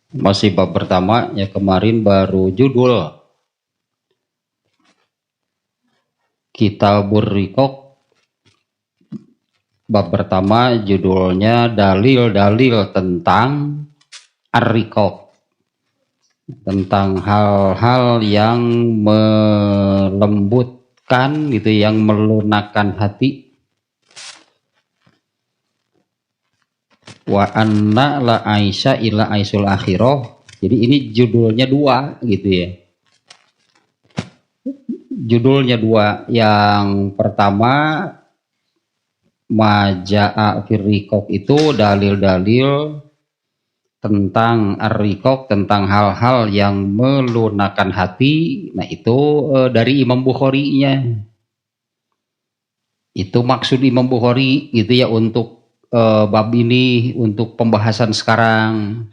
Masih bab pertama ya, kemarin baru judul Kitabur Riqaq. Bab pertama judulnya dalil-dalil tentang Ar-Riqaq, tentang hal-hal yang melembutkan gitu, yang melunakkan hati. Wa anna la aisha ila aisul akhirah. Jadi ini judulnya dua gitu ya. Judulnya dua. Yang pertama Maja'a Fir-Riqaq, itu dalil-dalil tentang Ar-Riqaq, tentang hal-hal yang melunakkan hati. Nah itu dari Imam Bukhari-nya. Itu maksud Imam Bukhari gitu ya untuk bab ini, untuk pembahasan sekarang.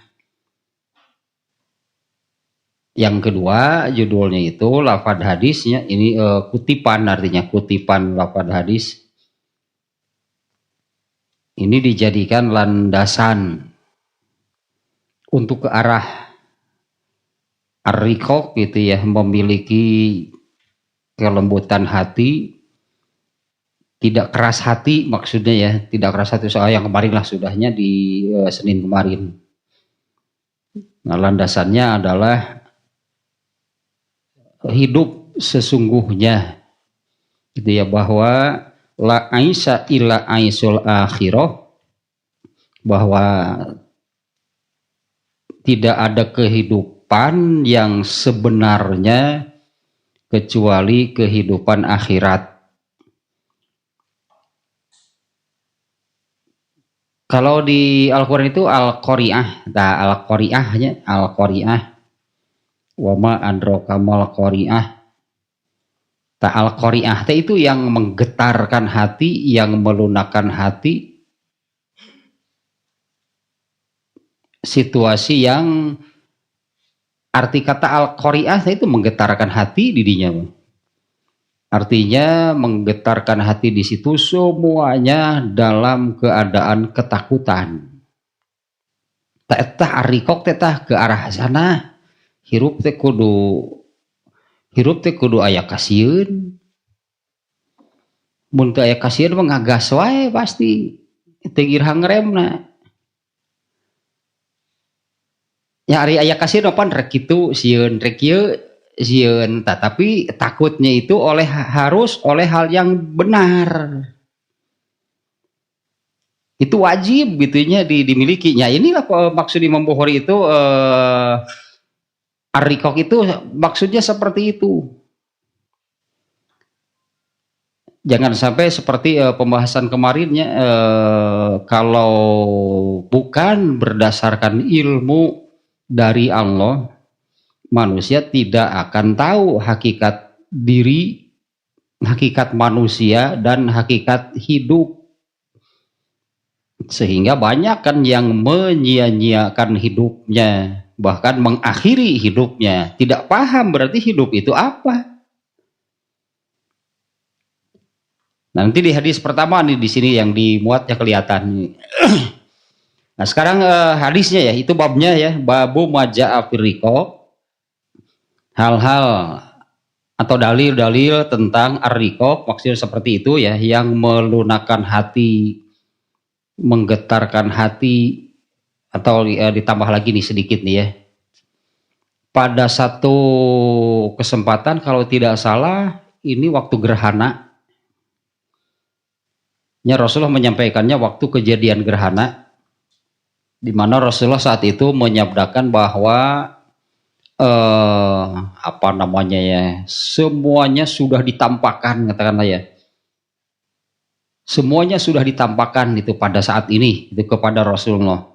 Yang kedua judulnya itu lafadz hadisnya. Ini kutipan, artinya kutipan lafadz hadis. Ini dijadikan landasan untuk ke arah Ar-Riqaq gitu ya, memiliki kelembutan hati, tidak keras hati maksudnya ya, tidak keras hati. Soal yang kemarin lah sudahnya di Senin kemarin. Nah landasannya adalah hidup sesungguhnya gitu ya, bahwa la aisha illa aisul akhirah, bahwa tidak ada kehidupan yang sebenarnya kecuali kehidupan akhirat. Kalau di Al-Quran itu Al-Qari'ah, nah Al-Qari'ahnya Al-Qari'ah, wa ma adraka mal Qari'ah. Tak Al-Qari'ah itu yang menggetarkan hati, yang melunakkan hati, situasi yang arti kata Al-Qari'ah itu menggetarkan hati didinya. Artinya menggetarkan hati di situ semuanya dalam keadaan ketakutan. Tetah Ar-Riqaq tetah ke arah sana, hirup teh kudu aya kasieun. Mun teu aya kasieun mah ngagas wae pasti, teu girah ngeremna. Ya ari aya kasieun opan rek kitu sieun, rek kieu sieun, tapi takutnya itu harus oleh hal yang benar. Itu wajib gitunya dimiliki. Ya inilah maksud Imam Bukhari itu Ar-Riqaq itu maksudnya seperti itu. Jangan sampai seperti pembahasan kemarinnya, kalau bukan berdasarkan ilmu dari Allah, manusia tidak akan tahu hakikat diri, hakikat manusia, dan hakikat hidup. Sehingga banyak kan yang menyia-nyiakan hidupnya, bahkan mengakhiri hidupnya, tidak paham berarti hidup itu apa. Nanti di hadis pertama nih, di sini yang dimuatnya kelihatan. Nah sekarang hadisnya ya, itu babnya ya, babu maja'a fir-riqaq, hal-hal atau dalil-dalil tentang Ar-Riqaq, maksudnya seperti itu ya, yang melunakkan hati, menggetarkan hati. Atau ditambah lagi nih sedikit nih ya, pada satu kesempatan kalau tidak salah ini waktu gerhana ya, Rasulullah menyampaikannya waktu kejadian gerhana, di mana Rasulullah saat itu menyabdakan bahwa apa namanya ya, semuanya sudah ditampakkan, katakanlah ya, semuanya sudah ditampakkan itu pada saat ini itu kepada Rasulullah.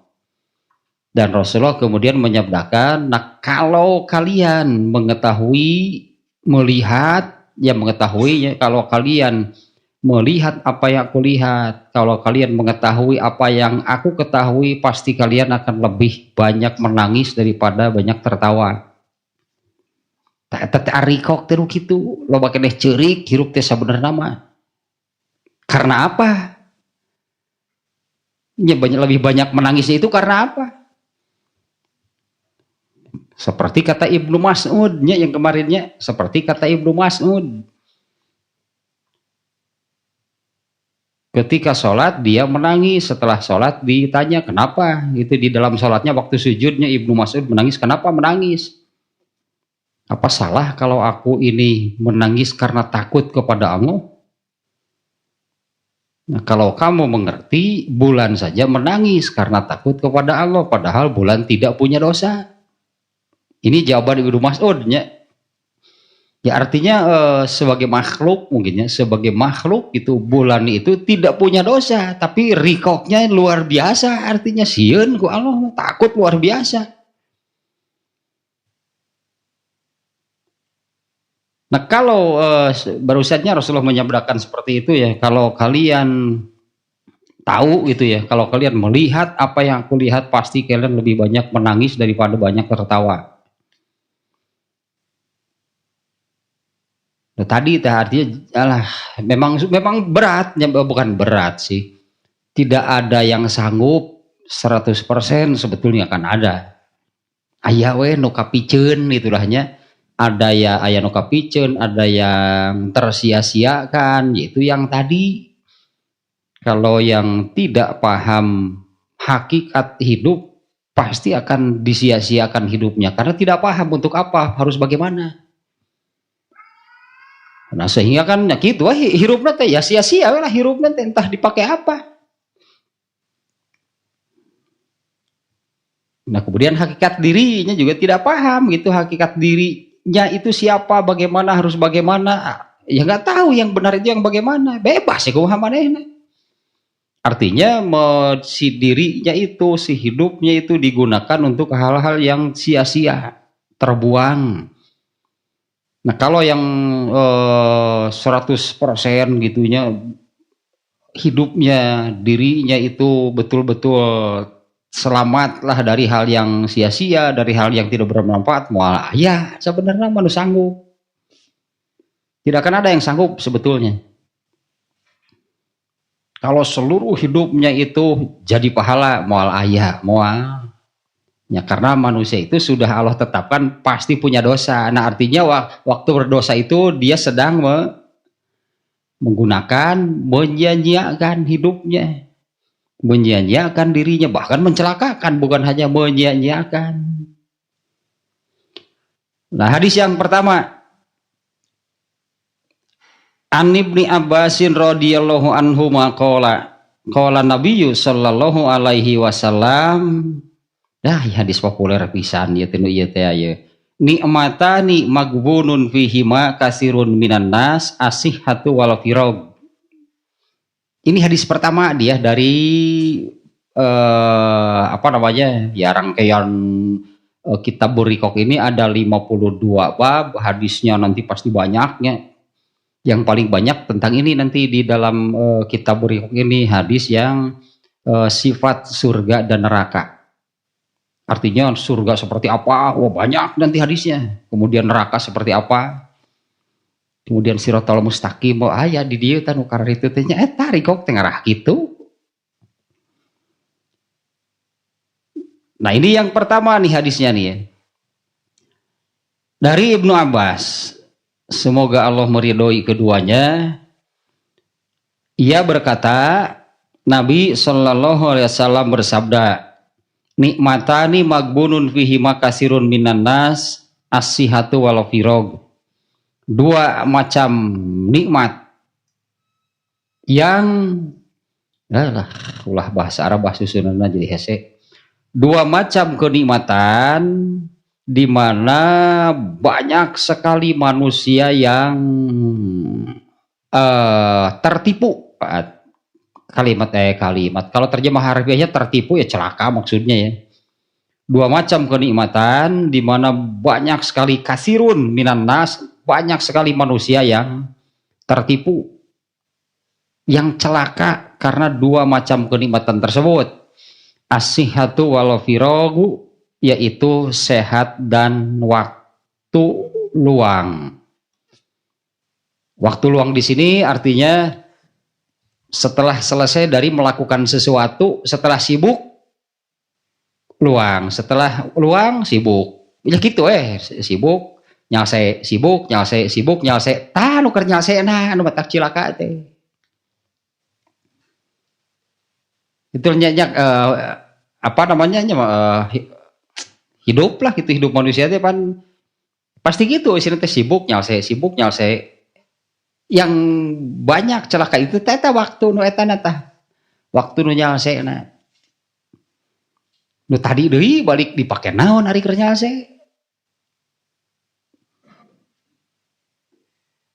Dan Rasulullah kemudian menyabdakan, nah kalau kalian mengetahui, melihat, ya mengetahuinya, kalau kalian melihat apa yang aku lihat, kalau kalian mengetahui apa yang aku ketahui, pasti kalian akan lebih banyak menangis daripada banyak tertawa. Tete Ar-Riqaq teh kitu, loba keneh ceurik hirup teh sabenerna mah. Karena apa? Ya lebih banyak menangisnya itu karena apa? Seperti kata Ibnu Mas'udnya yang kemarinnya, seperti kata Ibnu Mas'ud. Ketika sholat dia menangis, setelah sholat ditanya kenapa, itu di dalam sholatnya waktu sujudnya Ibnu Mas'ud menangis, kenapa menangis? Apa salah kalau aku ini menangis karena takut kepada Allah? Nah, kalau kamu mengerti, bulan saja menangis karena takut kepada Allah, padahal bulan tidak punya dosa. Ini jawaban Ibnu Mas'udnya. Ya artinya sebagai makhluk mungkin ya, sebagai makhluk itu bulan itu tidak punya dosa, tapi rikoknya luar biasa, artinya sieun ku Allah, takut luar biasa. Nah kalau barusannya Rasulullah menyabdakan seperti itu ya, kalau kalian tahu gitu ya, kalau kalian melihat apa yang aku lihat, pasti kalian lebih banyak menangis daripada banyak tertawa. Nah, tadi artinya alah, memang berat, bukan berat sih. Tidak ada yang sanggup 100% sebetulnya kan ada. Aya we nu kapikeun itulahnya. Ada ya aya nu kapikeun, ada yang tersia-siakan, yaitu yang tadi. Kalau yang tidak paham hakikat hidup pasti akan disia-siakan hidupnya karena tidak paham untuk apa, harus bagaimana. Nah sehingga kan ya gitu hirupna teh ya sia-sia lah, hirupna teh entah dipakai apa. Nah kemudian hakikat dirinya juga tidak paham gitu, hakikat dirinya itu siapa, bagaimana, harus bagaimana, ya nggak tahu yang benar itu yang bagaimana, bebas ya kumaha manehna. Artinya si dirinya itu, si hidupnya itu digunakan untuk hal-hal yang sia-sia, terbuang. Nah kalau yang 100% gitunya hidupnya, dirinya itu betul-betul selamatlah dari hal yang sia-sia, dari hal yang tidak bermanfaat, mual ya sebenarnya manusia sanggup. Tidak akan ada yang sanggup sebetulnya. Kalau seluruh hidupnya itu jadi pahala, mual ayah, mual. Ya karena manusia itu sudah Allah tetapkan pasti punya dosa. Nah artinya waktu berdosa itu dia sedang menggunakan, menyia-nyiakan hidupnya, menyia-nyiakan dirinya, bahkan mencelakakan, bukan hanya menyia-nyiakan. Nah hadis yang pertama, An Ibni Abbasin radhiyallahu anhu maqala qala Nabiyyu sallallahu alaihi wasallam. Dah hadis populer pisan ya tinu ieu teh aya. Nikmatani magbunun fihima kasirun minan nas asihhatu wal firag. Ini hadis pertama dia dari apa namanya? Ya rangkaian kitab Burikok ini ada 52 bab, hadisnya nanti pasti banyaknya. Yang paling banyak tentang ini nanti di dalam kitab Burikok ini hadis yang sifat surga dan neraka. Artinya surga seperti apa? Wah banyak nanti hadisnya. Kemudian neraka seperti apa? Kemudian siratal mustaqim. Oh aya di dieu tanu karena itu teh nya eta rikok teh ngarah kitu. Nah ini yang pertama nih hadisnya nih ya. Dari Ibnu Abbas. Semoga Allah meridhoi keduanya. Ia berkata, Nabi Shallallahu Alaihi Wasallam bersabda, nikmatani magbunun fihi makasirun minan nas as-sihhatu wal firag. Dua macam nikmat yang ulah bahasa Arab bahasa Sunda jadi hese. Dua macam kenikmatan di mana banyak sekali manusia yang tertipu. Kalimat kalau terjemah harfiahnya tertipu ya celaka maksudnya ya. Dua macam kenikmatan di mana banyak sekali kasirun minan nas, banyak sekali manusia yang tertipu, yang celaka karena dua macam kenikmatan tersebut. As-sihhatu wal firagu, yaitu sehat dan waktu luang. Waktu luang di sini artinya setelah selesai dari melakukan sesuatu, setelah sibuk luang, setelah luang sibuk. Ya gitu sibuk nyalse tah nu keur nyalsena anu batak cilaka teh. Itu nyanyak apa namanya hidup lah gitu, hidup manusia teh pan pasti gitu sih teh sibuk nyalse yang banyak celaka itu teh waktu nu eta tah waktu nu nyalsena nu tadi deui balik dipake naon ari keur nyalse.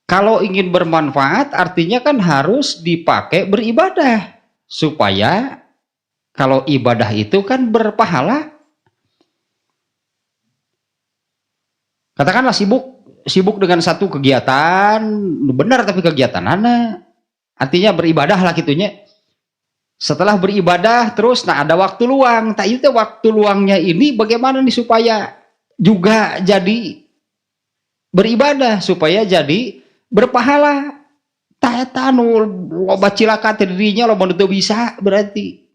Kalau ingin bermanfaat artinya kan harus dipakai beribadah supaya kalau ibadah itu kan berpahala. Katakanlah sibuk dengan satu kegiatan, benar tapi kegiatan mana? Artinya beribadah lah gitunya. Setelah beribadah terus, nah ada waktu luang. Tak itu waktu luangnya ini bagaimana nih supaya juga jadi beribadah, supaya jadi berpahala. Tak eta nu loba cilaka teh dirinya loba nu teu bisa berarti.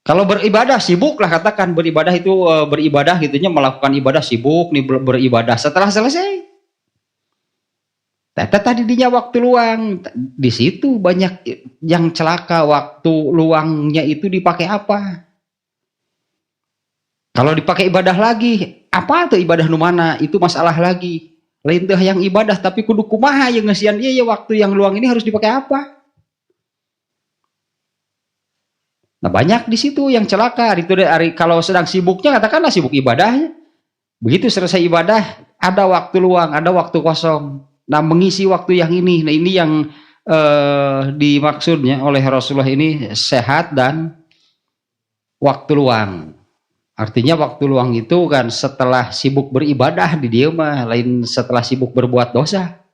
Kalau beribadah sibuk lah katakan beribadah itu beribadah gitunya melakukan ibadah sibuk nih beribadah setelah selesai. Teta tadi dinya waktu luang di situ banyak yang celaka waktu luangnya itu dipakai apa? Kalau dipakai ibadah lagi apa tuh ibadah nu mana itu masalah lagi. Lain teh yang ibadah tapi kudu kumaha yang ngesian iya ya waktu yang luang ini harus dipakai apa? Nah banyak di situ yang celaka itu kalau sedang sibuknya katakanlah sibuk ibadahnya. Begitu selesai ibadah ada waktu luang, ada waktu kosong. Nah mengisi waktu yang ini. Nah ini yang dimaksudnya oleh Rasulullah ini sehat dan waktu luang. Artinya waktu luang itu kan setelah sibuk beribadah di dia mah lain setelah sibuk berbuat dosa.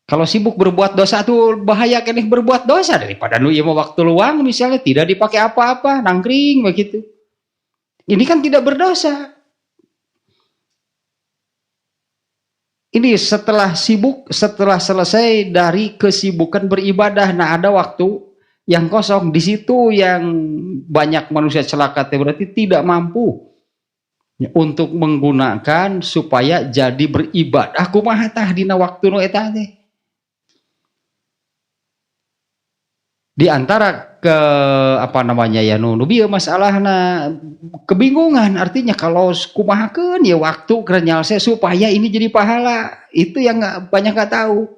Kalau sibuk berbuat dosa tuh bahaya kenih berbuat dosa daripada nu ieu waktu luang misalnya tidak dipakai apa-apa, nangkring begitu. Ini kan tidak berdosa. Ini setelah sibuk, setelah selesai dari kesibukan beribadah, nah ada waktu yang kosong di situ yang banyak manusia celaka berarti tidak mampu untuk menggunakan supaya jadi beribadah kumaha tah dina waktu nu eta teh. Di antara ke apa namanya ya nu bieu masalahna kebingungan artinya kalau kumahakeun ya waktu keur nyalse supaya ini jadi pahala itu yang banyak nggak tahu.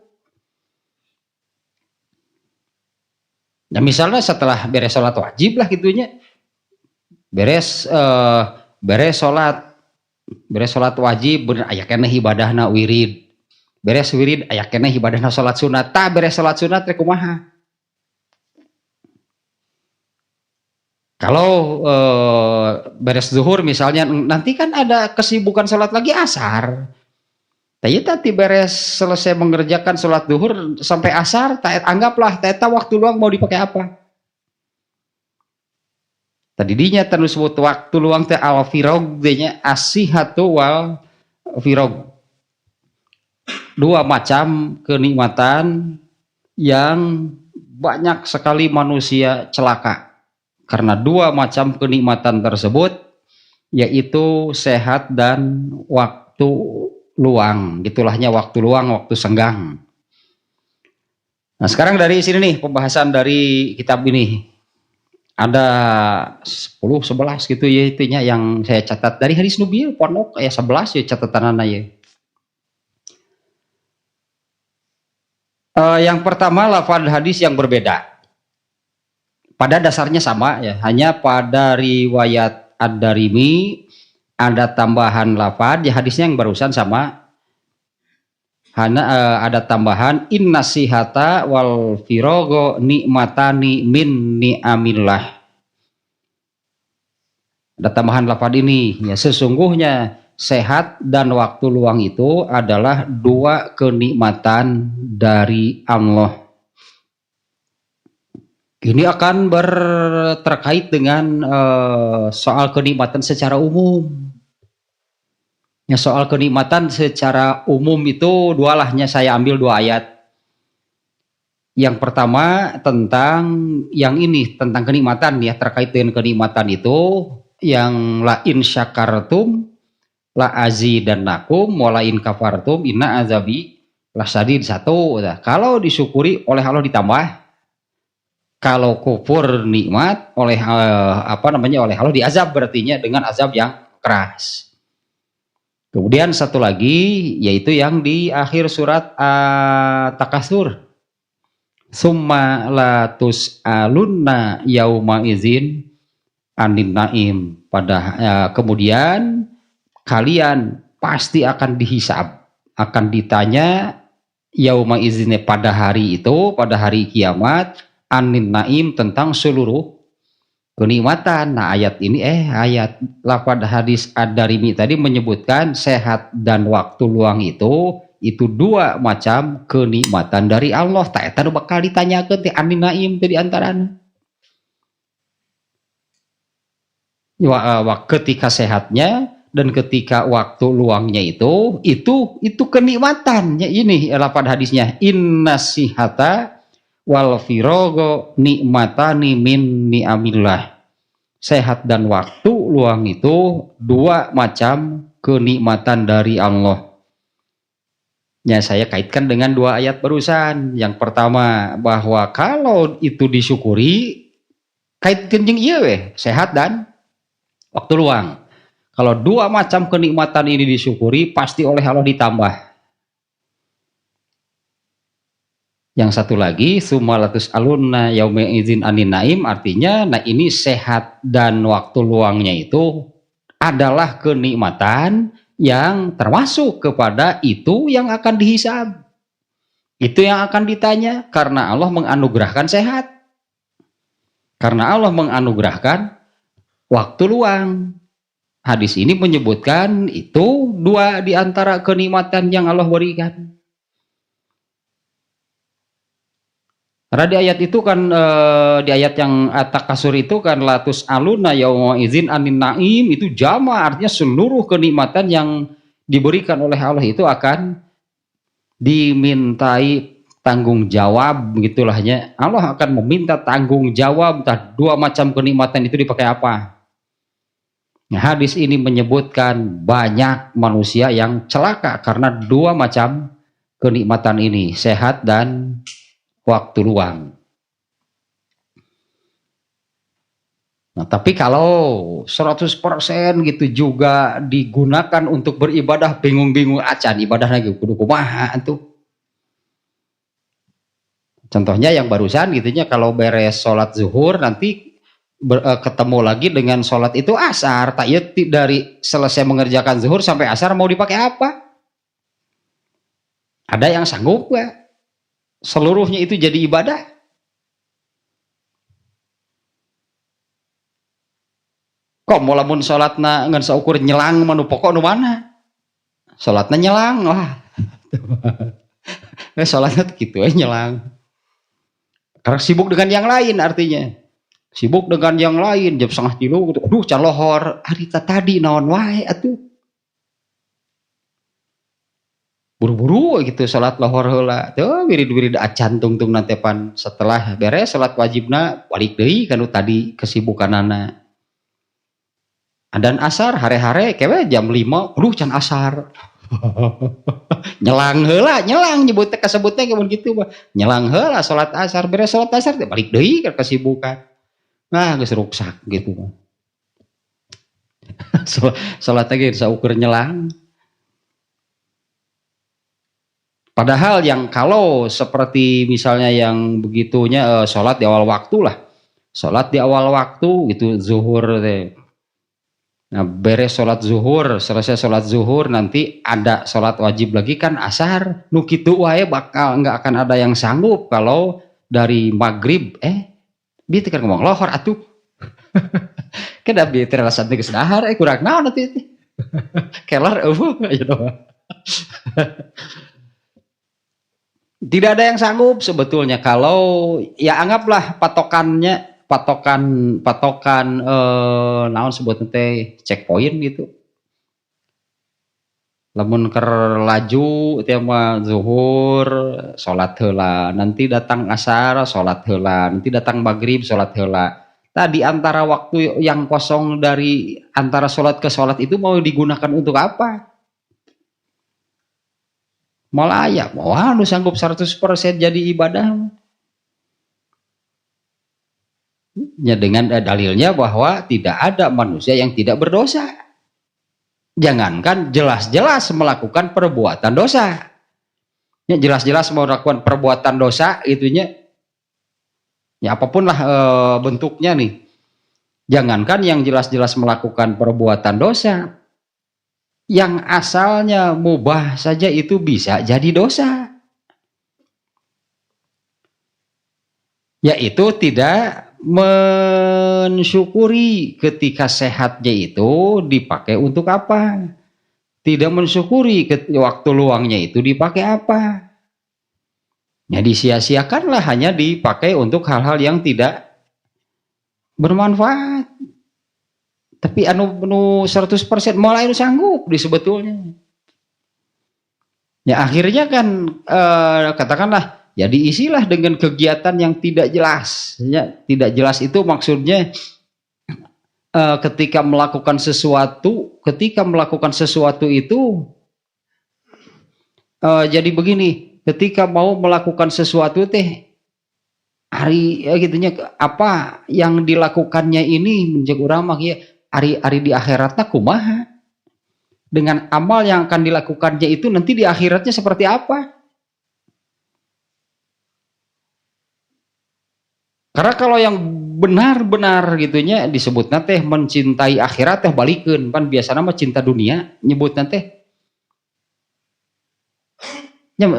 Nah misalnya setelah beres sholat wajib lah gitunya beres sholat wajib bener aya keneh ibadahna wirid beres wirid aya keneh ibadahna sholat sunat tah beres sholat sunat rek kumaha. Kalau beres zuhur misalnya, nanti kan ada kesibukan sholat lagi asar. Tadi beres selesai mengerjakan sholat zuhur sampai asar, anggaplah teta waktu luang mau dipakai apa? Tadi dinya terus waktu luang teh al firog denya asihatu wal firog. Dua macam kenikmatan yang banyak sekali manusia celaka. Karena dua macam kenikmatan tersebut yaitu sehat dan waktu luang. Gitulahnya waktu luang, waktu senggang. Nah sekarang dari sini nih pembahasan dari kitab ini. Ada 10-11 gitu ya itunya yang saya catat. Dari hadis nubieu pondok ayat 11 ya catatanana ya. Yang pertama lafaz hadis yang berbeda. Pada dasarnya sama ya, hanya pada riwayat Ad-Darimi ada tambahan lafaz, ya hadisnya yang barusan sama. Ada tambahan inna sihata wal firogo nikmatani min ni'amillah. Ada tambahan lafaz ini, ya sesungguhnya sehat dan waktu luang itu adalah dua kenikmatan dari Allah. Ini akan terkait dengan soal kenikmatan secara umum. Ya, soal kenikmatan secara umum itu dualahnya saya ambil dua ayat. Yang pertama tentang yang ini, tentang kenikmatan ya, terkait dengan kenikmatan itu yang la in syakartum la azidannakum wa la in kafartum inna azabi lasadid. Satu, nah, kalau disyukuri oleh Allah ditambah, kalau kufur nikmat oleh oleh Allah diazab, berartinya dengan azab yang keras. Kemudian satu lagi yaitu yang di akhir surat Takasur, summa la tus'alunna yauma izin anin naim. Kemudian kalian pasti akan dihisab, akan ditanya yauma izinnya pada hari itu, pada hari kiamat, anin naim, tentang seluruh kenikmatan. Nah ayat ini ayat lafaz hadis ad-Darimi tadi menyebutkan sehat dan waktu luang itu dua macam kenikmatan dari Allah. Tak eta bakal ditanyakeun teh anin naim teh di antarana. Ketika sehatnya dan ketika waktu luangnya itu kenikmatannya. Ini lafaz hadisnya, innasihata wal firogo nikmatani min ni'amillah. Sehat dan waktu luang itu dua macam kenikmatan dari Allah. Ya, saya kaitkan dengan dua ayat barusan. Yang pertama bahwa kalau itu disyukuri, kaitkan jeung ieu we, sehat dan waktu luang. Kalau dua macam kenikmatan ini disyukuri, pasti oleh Allah ditambah. Yang satu lagi, sumalatus alunna yauma izin anin naim, artinya nah ini sehat dan waktu luangnya itu adalah kenikmatan yang termasuk kepada itu yang akan dihisab. Itu yang akan ditanya karena Allah menganugerahkan sehat. Karena Allah menganugerahkan waktu luang. Hadis ini menyebutkan itu dua di antara kenikmatan yang Allah berikan. Karena di ayat itu kan di ayat yang At-Takasur itu kan latus aluna yauma izin anin naim, itu jama, artinya seluruh kenikmatan yang diberikan oleh Allah itu akan dimintai tanggung jawab, begitulahnya. Allah akan meminta tanggung jawab entah dua macam kenikmatan itu dipakai apa. Nah, hadis ini menyebutkan banyak manusia yang celaka karena dua macam kenikmatan ini, sehat dan waktu luang. Nah, tapi kalau 100% gitu juga digunakan untuk beribadah, bingung-bingung acan ibadah lagi kudu kumaha tuh. Contohnya yang barusan gitunya, kalau beres sholat zuhur nanti ketemu lagi dengan sholat itu asar, tak ya dari selesai mengerjakan zuhur sampai asar mau dipakai apa? Ada yang sanggup gak? Seluruhnya itu jadi ibadah. Kok mau lamun sholatna ngan saukur nyelang manu pokok nu mana? Sholatna nyelang lah. Sholatnya gitu nyelang. Karena sibuk dengan yang lain artinya. Sibuk dengan yang lain jam 2:30 gitu. Aduh can lohor, harita tadi naon wae atuh. Buru-buru gitu salat lohor heula. Teu wirid-wirid acan tungtung nantepan setelah beres salat wajibna balik deui kanu tadi kesibukanana. Adan asar hare-hare kewe jam 5, aduh can asar. Nyelang heula, nyelang nyebut teh kasebutna kemun kitu mah. Nyelang heula salat asar, beres salat asar teh balik deui ke kesibukan. Nah, geus ruksak gitu mah. Salat ge saukur nyelang. Padahal yang kalau seperti misalnya yang begitunya sholat di awal waktu lah, sholat di awal waktu gitu zuhur teh. Nah beres sholat zuhur, selesai sholat zuhur nanti ada sholat wajib lagi kan asar. Nu kitu wae bakal nggak akan ada yang sanggup kalau dari maghrib dia kan ngomong lohor atuh. Kada bi terasa geus dahar kurang naon atuh. Kelar ya doang. Tidak ada yang sanggup sebetulnya kalau ya anggaplah patokan naon sebutnya teh checkpoint gitu. lamun keur laju teh mah zuhur salat heula, nanti datang asar salat heula, nanti datang maghrib salat heula. Tadi antara waktu yang kosong dari antara salat ke salat itu mau digunakan untuk apa? Malah aya moal nu sanggup 100% jadi ibadah. Ya dengan dalilnya bahwa tidak ada manusia yang tidak berdosa. Jangankan jelas-jelas melakukan perbuatan dosa. Ya jelas-jelas melakukan perbuatan dosa itunya. Ya apapun lah bentuknya nih. Jangankan yang jelas-jelas melakukan perbuatan dosa. Yang asalnya mubah saja itu bisa jadi dosa. Yaitu tidak mensyukuri ketika sehatnya itu dipakai untuk apa, tidak mensyukuri waktu luangnya itu dipakai apa, ya disia-siakanlah, hanya dipakai untuk hal-hal yang tidak bermanfaat. Tapi anu 100% mulai sanggup di sebetulnya. Ya akhirnya kan katakanlah ya diisilah dengan kegiatan yang tidak jelas. Ya, tidak jelas itu maksudnya ketika melakukan sesuatu itu jadi begini, ketika mau melakukan sesuatu teh hari ya gitunya apa yang dilakukannya ini menjadi urang mah ya hari di akhiratnya kumaha, dengan amal yang akan dilakukannya itu nanti di akhiratnya seperti apa. Karena kalau yang benar-benar gitunya disebut teh mencintai akhirat teh balikeun, kan biasanya mah cinta dunia nyebut teh. Nya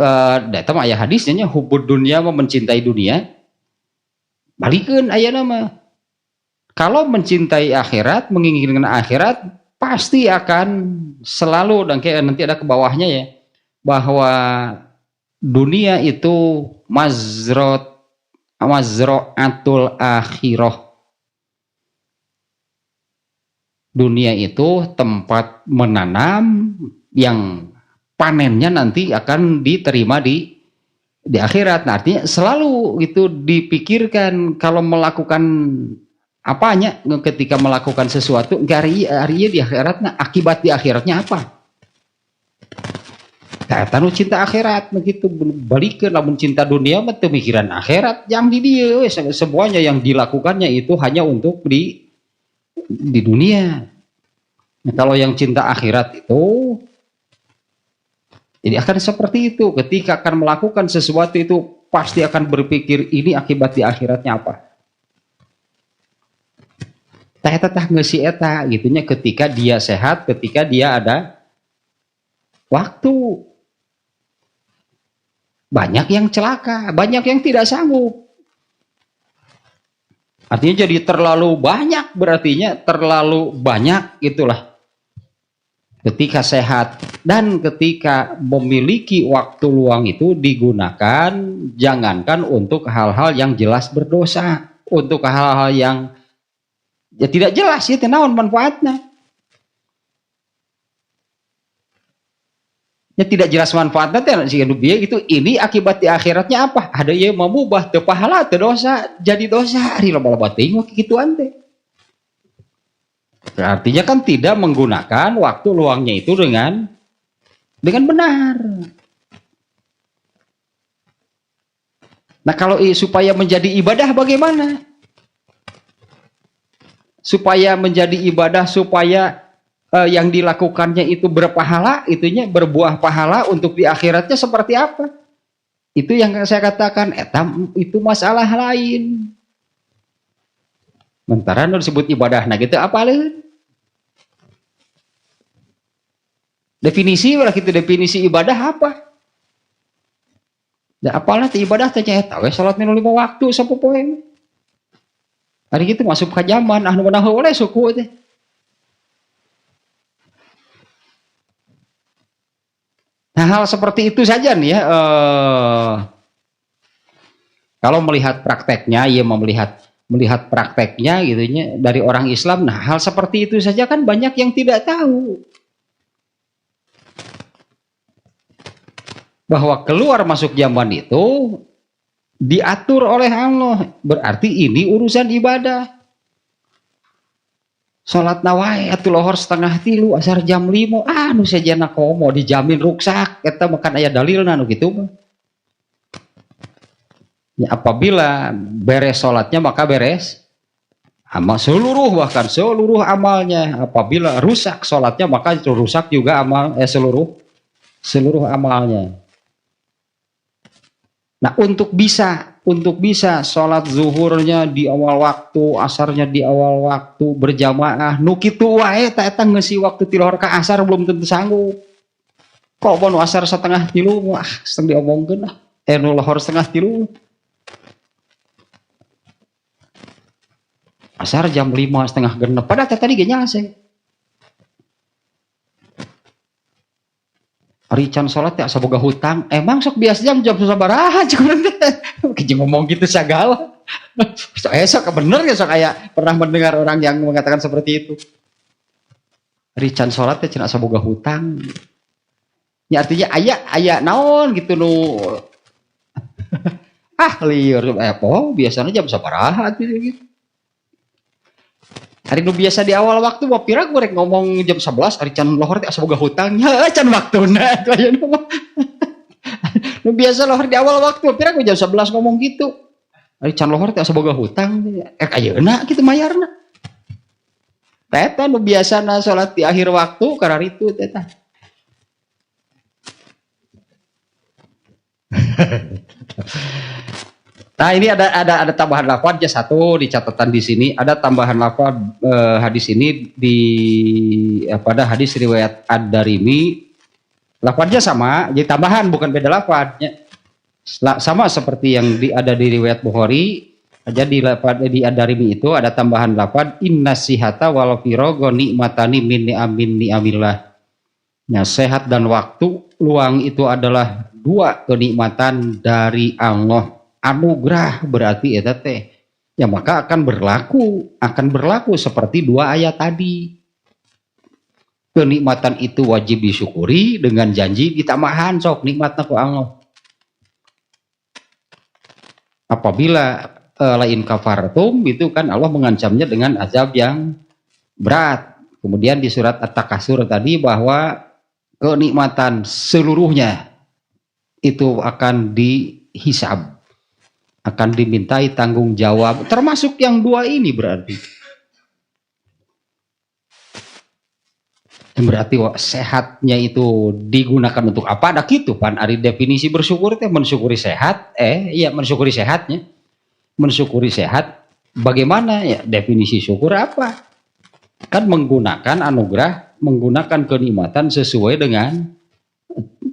eta mah aya hadisnya hubud dunia mah mencintai dunia. Balikeun aya nama. Kalau mencintai akhirat, menginginkan akhirat, pasti akan selalu dan kayak nanti ada ke bawahnya ya, bahwa dunia itu mazra'atul akhirah. Dunia itu tempat menanam yang panennya nanti akan diterima di akhirat. Nah, artinya selalu itu dipikirkan kalau melakukan apanya, ketika melakukan sesuatu harinya di akhiratnya, akibat di akhiratnya apa. Eta nu cinta akhirat begitu, balikeun lamun cinta dunia mah teu mikiran akhirat, yang di dieu semuanya yang dilakukannya itu hanya untuk di dunia. Nah, kalau yang cinta akhirat itu jadi akan seperti itu, ketika akan melakukan sesuatu itu pasti akan berpikir ini akibat di akhiratnya apa. Tah ngeusi eta gitunya, ketika dia sehat, ketika dia ada waktu. Banyak yang celaka, banyak yang tidak sanggup. Artinya jadi terlalu banyak, berartinya terlalu banyak itulah. Ketika sehat dan ketika memiliki waktu luang itu digunakan, jangankan untuk hal-hal yang jelas berdosa, untuk hal-hal yang ya tidak jelas itu naon manfaatnya. Ya tidak jelas manfaatnya teh si dunia gitu, ini akibat di akhiratnya apa? Ada yang memubah teu pahala teu dosa, jadi dosa. Ari loba-loba teuing kikituan teh. Artinya kan tidak menggunakan waktu luangnya itu dengan benar. Nah, kalau supaya menjadi ibadah bagaimana? Supaya menjadi ibadah, supaya yang dilakukannya itu berpahala, itunya berbuah pahala untuk di akhiratnya seperti apa? Itu yang saya katakan, itu masalah lain. Mentara disebut ibadah, nah gitu apa lain? Definisi lah gitu, definisi ibadah apa? Da apalah teh ibadah teh nyaeta we salat 5 waktu sapopoe. Hari gitu masuk ke zaman anu meunang heula suku teh. Nah, hal seperti itu saja nih ya. Kalau melihat prakteknya, ya melihat prakteknya gitunya dari orang Islam. Nah, hal seperti itu saja kan banyak yang tidak tahu. bahwa keluar masuk zaman itu diatur oleh Allah. Berarti ini urusan ibadah. Salat nawae atuh lohor 2:30 asar jam 5 nu sajana komo dijamin ruksak eta makan aya dalilna nu kitu mah. Ya, apabila beres salatnya maka beres amal bahkan seluruh amalnya. Apabila rusak salatnya maka rusak juga seluruh amalnya. Nah, untuk bisa sholat zuhurnya di awal waktu, asarnya di awal waktu, berjamaah, nu kitu wae eta ngeusi waktu tilohor ka asar belum tentu sanggup. Kok nu asar 2:30 wah setengah diomongkeun lah. Nu lohor 2:30. Asar jam 5 setengah genep. Padahal tadi ge nyase. Ari can salat teh asa boga hutang. Emang sok biasa jam sabaraha cuman teh. Kijing ngomong gitu segala. Sok bener ya sok aya pernah mendengar orang yang mengatakan seperti itu. Ari can salat teh cenah asa boga hutang. Ya artinya aya naon gitu nu lieur biasanya jam sabaraha gitu. Hari nu biasa di awal waktu mau pira gue ngomong jam 11 hari can lohor teh asa boga hutang ya can waktuna aya nu biasa lohor di awal waktu pira gue jam 11 ngomong gitu hari can lohor teh asa boga hutang ayeuna kitu mayarna eta nu biasana salat di akhir waktu karena itu eta Nah, ini ada tambahan lafaz aja satu di catatan di sini, ada tambahan lafaz hadis ini pada hadis riwayat Ad-Darimi. Lafaznya sama, jadi tambahan bukan beda lafaznya. Sama seperti yang ada di riwayat Bukhari, aja di Ad-Darimi itu ada tambahan lafaz innasihata wal firago nikmatani min ni'amillah. Nah, sehat dan waktu luang itu adalah dua kenikmatan dari Allah. Anugerah berarti eta teh ya maka akan berlaku seperti dua ayat tadi. Kenikmatan itu wajib disyukuri dengan janji ditamahan sok nikmatna ku Allah. Apabila lain kafartum itu kan Allah mengancamnya dengan azab yang berat. Kemudian di surat At-Takasur tadi bahwa kenikmatan seluruhnya itu akan dihisab, akan dimintai tanggung jawab, termasuk yang dua ini berarti. Berarti sehatnya itu digunakan untuk apa? Ada gitu pan ari definisi bersyukur teh mensyukuri sehat, mensyukuri sehatnya. Mensyukuri sehat bagaimana ya definisi syukur apa? Kan menggunakan anugerah, menggunakan kenikmatan sesuai dengan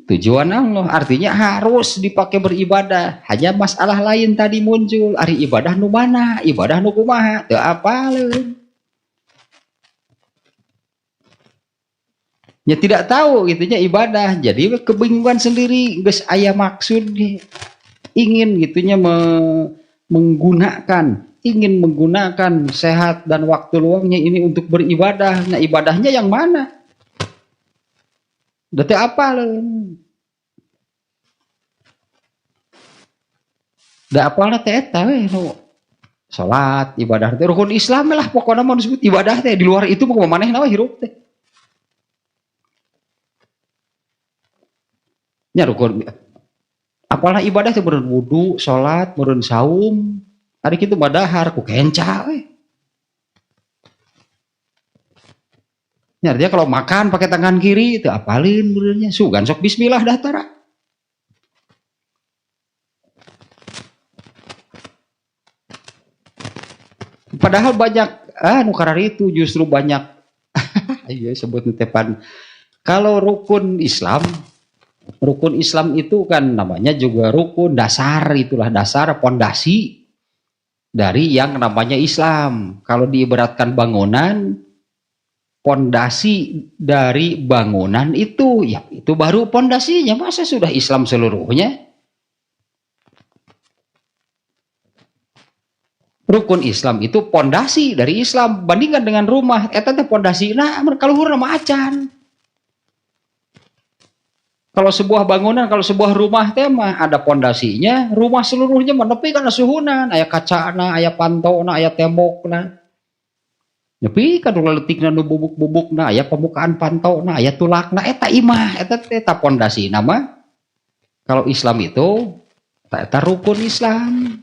tujuan Allah. Artinya harus dipakai beribadah. Hanya masalah lain tadi muncul. Ari ibadah nu mana? Ibadah nu kumaha? Teu apaleun. Ya tidak tahu gitunya ibadah. Jadi kebingungan sendiri. Geus aya maksud ingin gitunya ingin menggunakan sehat dan waktu luangnya ini untuk beribadah. Nah, ibadahnya yang mana? Dete apa leun? Da apalna teh eta we nu salat, ibadah teh rukun Islam lah pokokna mah disebut ibadah teh. Di luar itu mah manehna we hirup teh. Nya rukun apalah ibadah teh meureun wudu, salat, meureun saum. Ari kitu badahar ku kenca we. Nya dia kalau makan pakai tangan kiri teu apalin beureunya. Sugan sok bismillah dah tara. Padahal banyak nu karari itu justru banyak iya sebut tepan. Kalau rukun Islam itu kan namanya juga rukun dasar, itulah dasar pondasi dari yang namanya Islam. Kalau diibaratkan bangunan, pondasi dari bangunan itu ya itu baru pondasinya. Masa sudah Islam seluruhnya? Rukun Islam itu pondasi dari Islam. Bandingkan dengan rumah, eta teh pondasi nah kaluhurna mah acan. Kalau sebuah bangunan, kalau sebuah rumah teh mah ada pondasinya, rumah seluruhnya mah nepi kana suhunan, aya kacana, aya pantona, aya tembokna. Nepi ka nu leutikna nu bubuk-bubukna, aya pembukaan pantona, aya tulakna, eta imah, eta pondasina mah. Kalau Islam itu eta rukun Islam.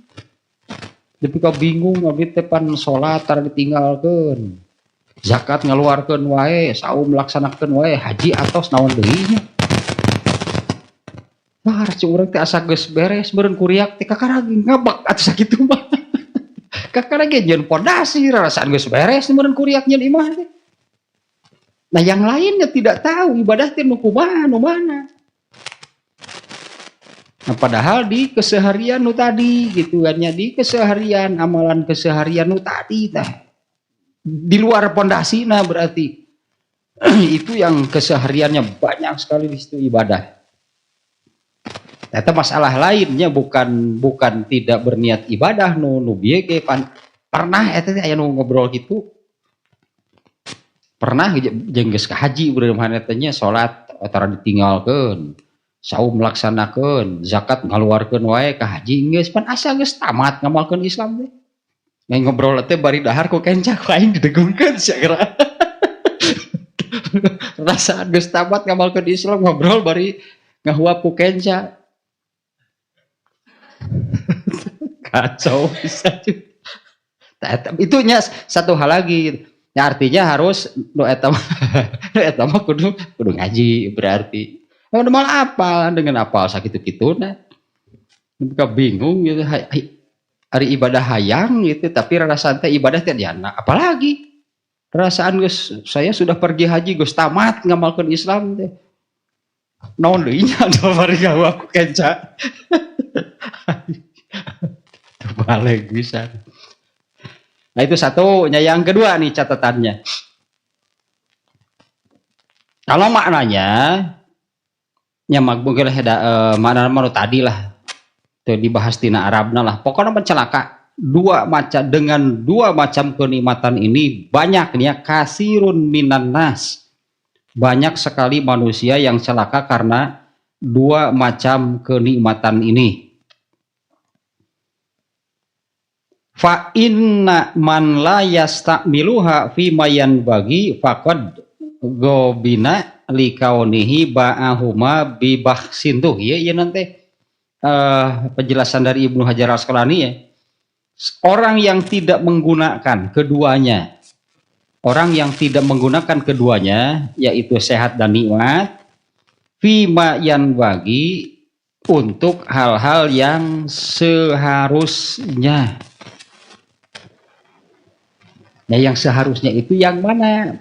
Tapi kau bingung abdi teh pan salat tara ditinggalkeun. Zakat ngaluarkeun wae, saum laksanakeun wae, haji atos naon deui nya. Wah, cek urang teh asa geus beres beureun kuriak teh kakaragi ngabak atuh sakitu mah. Kakaragi nyeun pondasi rarasaan geus beres beureun kuriak nyeun imah teh. Nah, yang lainnya tidak tahu ibadah teh nu kumaha nu mana. Nah, padahal di keseharian nu tadi gitu kan ya, di keseharian amalan keseharian nu tadi tah. Di luar pondasina berarti itu yang kesehariannya banyak sekali di situ ibadah. Eta masalah lainnya bukan tidak berniat ibadah nu bieu ge pernah eta teh aya nu ngobrol gitu. Pernah jeung geus ka haji urang mah eta nya salat tara ditinggalkeun, saum laksanakeun, zakat ngaluarkeun wae ka haji geus pan asa geus tamat ngamalkeun Islam teh. Ngai ngobrol teh bari dahar ku kencak aing didegungkeun sia geura. Rasaan geus tamat ngamalkeun Islam ngobrol bari ngahuap ku kencak. Kacau bisa itunya satu hal lagi ya, artinya harus nu eta mah kudu ngaji berarti malah apal dengan apal sakitu-kituna buka bingung gitu hari ibadah hayang gitu tapi rasa teh ibadah teh diana apalagi perasaan geus saya sudah pergi haji geus tamat ngamalkeun Islam teh naon deui nya da bari gawa ku kenca balik bisa. Nah itu satunya. Yang kedua nih catatannya. Kalau maknanya, ya mungkin makna tadi lah, itu dibahas tina Arabna lah. Pokoknya mencelaka dengan dua macam kenikmatan ini banyak nih ya kasirun minan nas. Banyak sekali manusia yang celaka karena dua macam kenikmatan ini. Fa inna man la yastamiluha fi mayan bagi faqad gobina likaunihi ba'ahuma bi bahsin tuh ya nanti penjelasan dari Ibnu Hajar Asqalani ya. Orang yang tidak menggunakan keduanya, yaitu sehat dan nikmat fi mayan bagi untuk hal-hal yang seharusnya. Nah yang seharusnya itu yang mana?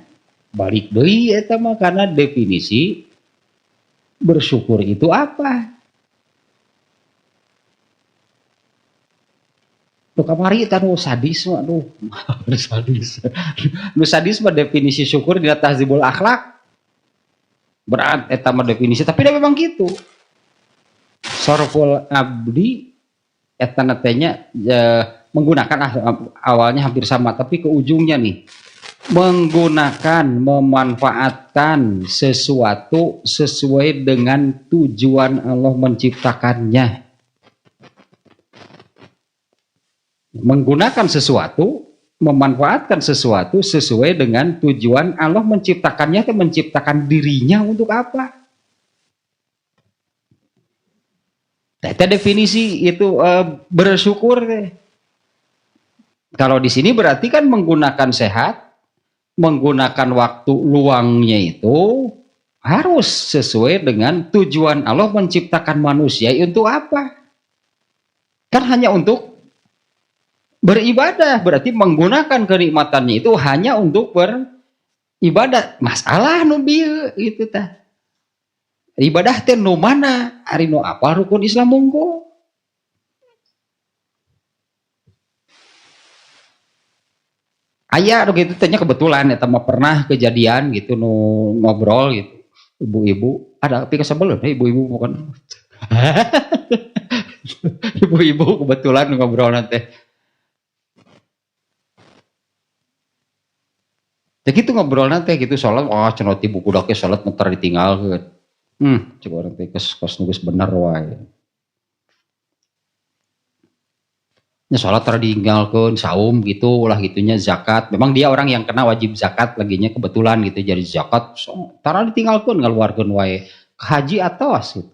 Balik deui eta mah karena definisi bersyukur itu apa? Nu kamari eta nu sadis mah aduh, sadis. Nu sadis mah definisi syukur di Tahzibul Akhlak. Berat eta mah definisi, tapi memang gitu. Sorful abdi eta natenya menggunakan awalnya hampir sama tapi ke ujungnya nih memanfaatkan sesuatu sesuai dengan tujuan Allah menciptakannya. Menggunakan sesuatu, memanfaatkan sesuatu sesuai dengan tujuan Allah menciptakannya, atau menciptakan dirinya untuk apa? Itu definisi itu bersyukur deh. Kalau di sini berarti kan menggunakan sehat, menggunakan waktu luangnya itu harus sesuai dengan tujuan Allah menciptakan manusia untuk apa? Kan hanya untuk beribadah, berarti menggunakan kenikmatannya itu hanya untuk beribadah. Masalah nu bieu itu tah. Ibadah teh nu mana? Ari nu apa rukun Islam monggo? Aya gitu tanya kebetulan eta mah pernah kejadian gitu nu ngobrol gitu. Ibu-ibu ada tapi kesebel ibu-ibu bukan. Ibu-ibu kebetulan ngobrol nanti. Ya gitu ngobrol nanti gitu salat cenah ti buku dake salat muter ditinggalkeun. Coba orang teh kos nulis bener wae. Ya sholat tertinggalkan saum gitu lah gitunya zakat. Memang dia orang yang kena wajib zakat laginya kebetulan gitu jadi zakat. Tara ditinggalkan ngaluarkeun wae. Haji atos gitu.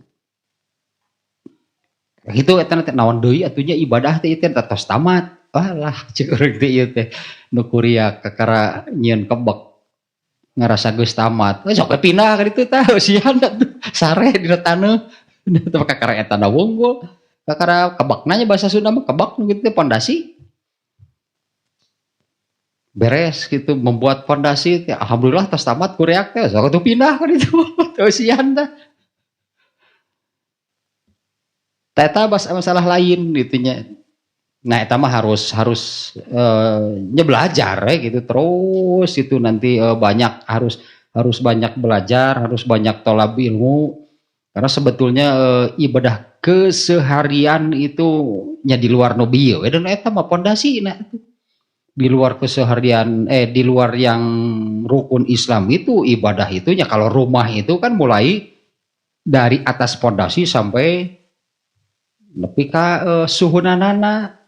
Gitu eta teh naon deui atunya ibadah teh teh tos tamat. Walah cek urang teh ieu teh nu kuria kakara nyieun kebek ngerasa geus tamat. Sok pindah ka ditu tah sian tuh sare dina taneuh. Teu kakara eta na wunggul. Kakara kebakna nya bahasa Sunda mah kebak nu kitu teh pondasi. Beres gitu membuat pondasi teh alhamdulillah tos tamat kureak teh sok atuh pindah ka ditu. Teu sian tah. Eta masalah lain gitunya. Nah, eta mah harus belajar gitu terus itu nanti banyak harus banyak belajar, harus banyak tolab ilmu karena sebetulnya ibadah keseharian itu nya di luar nu bieu dan eta mah pondasina di luar keseharian di luar yang rukun Islam itu ibadah itunya kalau rumah itu kan mulai dari atas pondasi sampai nepi ka suhunanana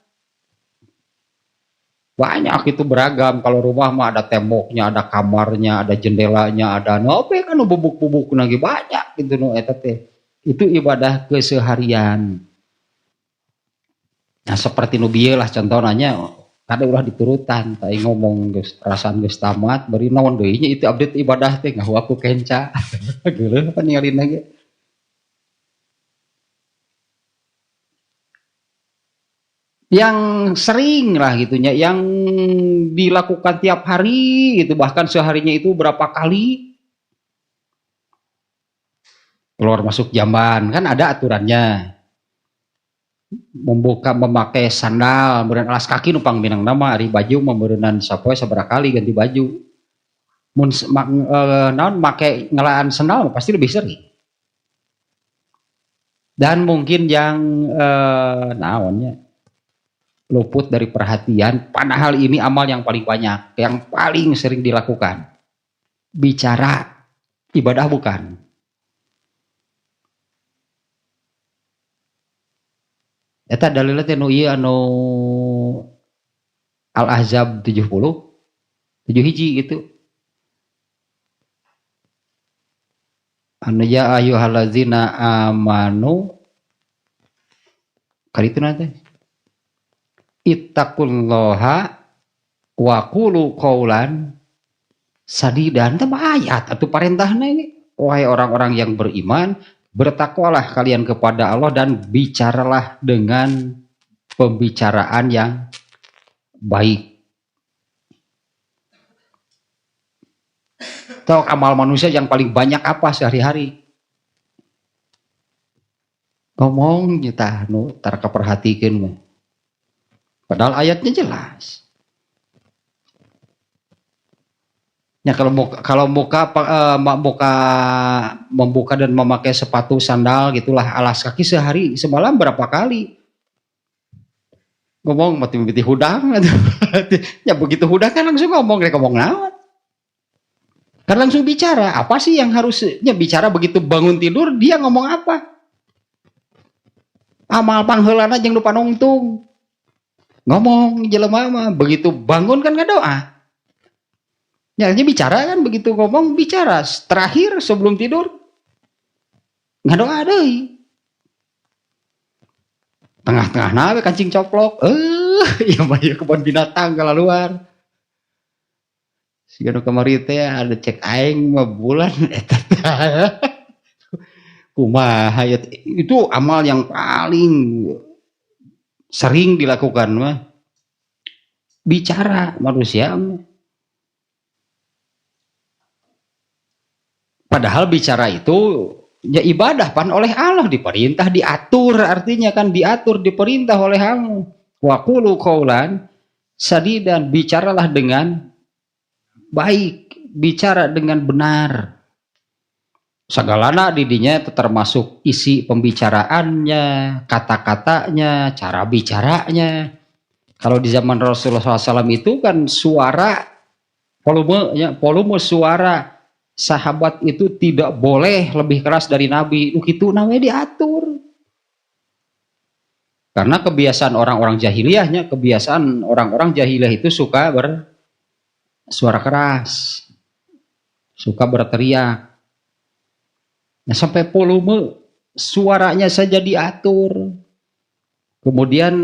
banyak itu beragam. Kalau rumah mah ada temboknya, ada kamarnya, ada jendelanya, ada nope kan bubuk-bubuk lagi banyak gitu no eta teh. Itu ibadah keseharian. Nah seperti nu bieu lah contohnya kada ulah diturutan tai ngomong geus perasaan geus tamat bari naon deui nya itu update ibadah teh ngahu aku kenca. Geuleuh apa ningalina ge. Yang sering lah gitunya, yang dilakukan tiap hari gitu, bahkan seharinya itu berapa kali keluar masuk jamban kan ada aturannya. Memakai sandal, kemudian alas kaki numpang minang nama, hari baju memberinan sapoe sabaraha kali ganti baju. Mun naon make ngelaan sandal pasti lebih sering. Dan mungkin yang naonnya luput dari perhatian, padahal ini amal yang paling banyak, yang paling sering dilakukan. Bicara, ibadah bukan. Eta dalilna teh nu ieu anu Al-Ahzab 70, 7 hiji gitu. Anu ya ayyuhallazina amanu karituna teh ittaqullaha wa qulu qaulan sadidan teh ayat atuh parentahna ini wahai orang-orang yang beriman bertakwalah kalian kepada Allah dan bicaralah dengan pembicaraan yang baik. Tahu amal manusia yang paling banyak apa sehari-hari? Ngomong nyetah nu tar kaperhatikeun mah. Padahal ayatnya jelas. Ya kalau membuka dan memakai sepatu sandal gitulah alas kaki sehari semalam berapa kali? Ngomong mati hudang ya begitu hudang kan langsung ngomong naon? Kan langsung bicara. Apa sih yang harusnya bicara begitu bangun tidur dia ngomong apa? Amal pangheulana jeung nu panungtung. Ngomong jelema mah begitu bangun kan ngadoa. Ya bicara kan begitu ngomong bicara terakhir sebelum tidur ngadoa deui. Tengah-tengah nawe kancing coplok. Ya mah kebon binatang kalaluar. Sigana kamari teh ada cek aing mah bulan eta. Kumaha itu amal yang paling sering dilakukan mah bicara manusia mah. Padahal bicara itu ya ibadah pan oleh Allah diperintah diatur artinya kan diatur diperintah oleh kamu. Wa qulu qaulan sadidan bicaralah dengan baik, bicara dengan benar. Sagalana didinya termasuk isi pembicaraannya, kata-katanya, cara bicaranya. Kalau di zaman Rasulullah SAW itu kan suara, volume suara sahabat itu tidak boleh lebih keras dari Nabi. Itu namanya diatur. Karena kebiasaan orang-orang jahiliyahnya, kebiasaan orang-orang jahiliyah itu suka bersuara keras, suka berteriak. Nah, sampai volume suaranya saja diatur. Kemudian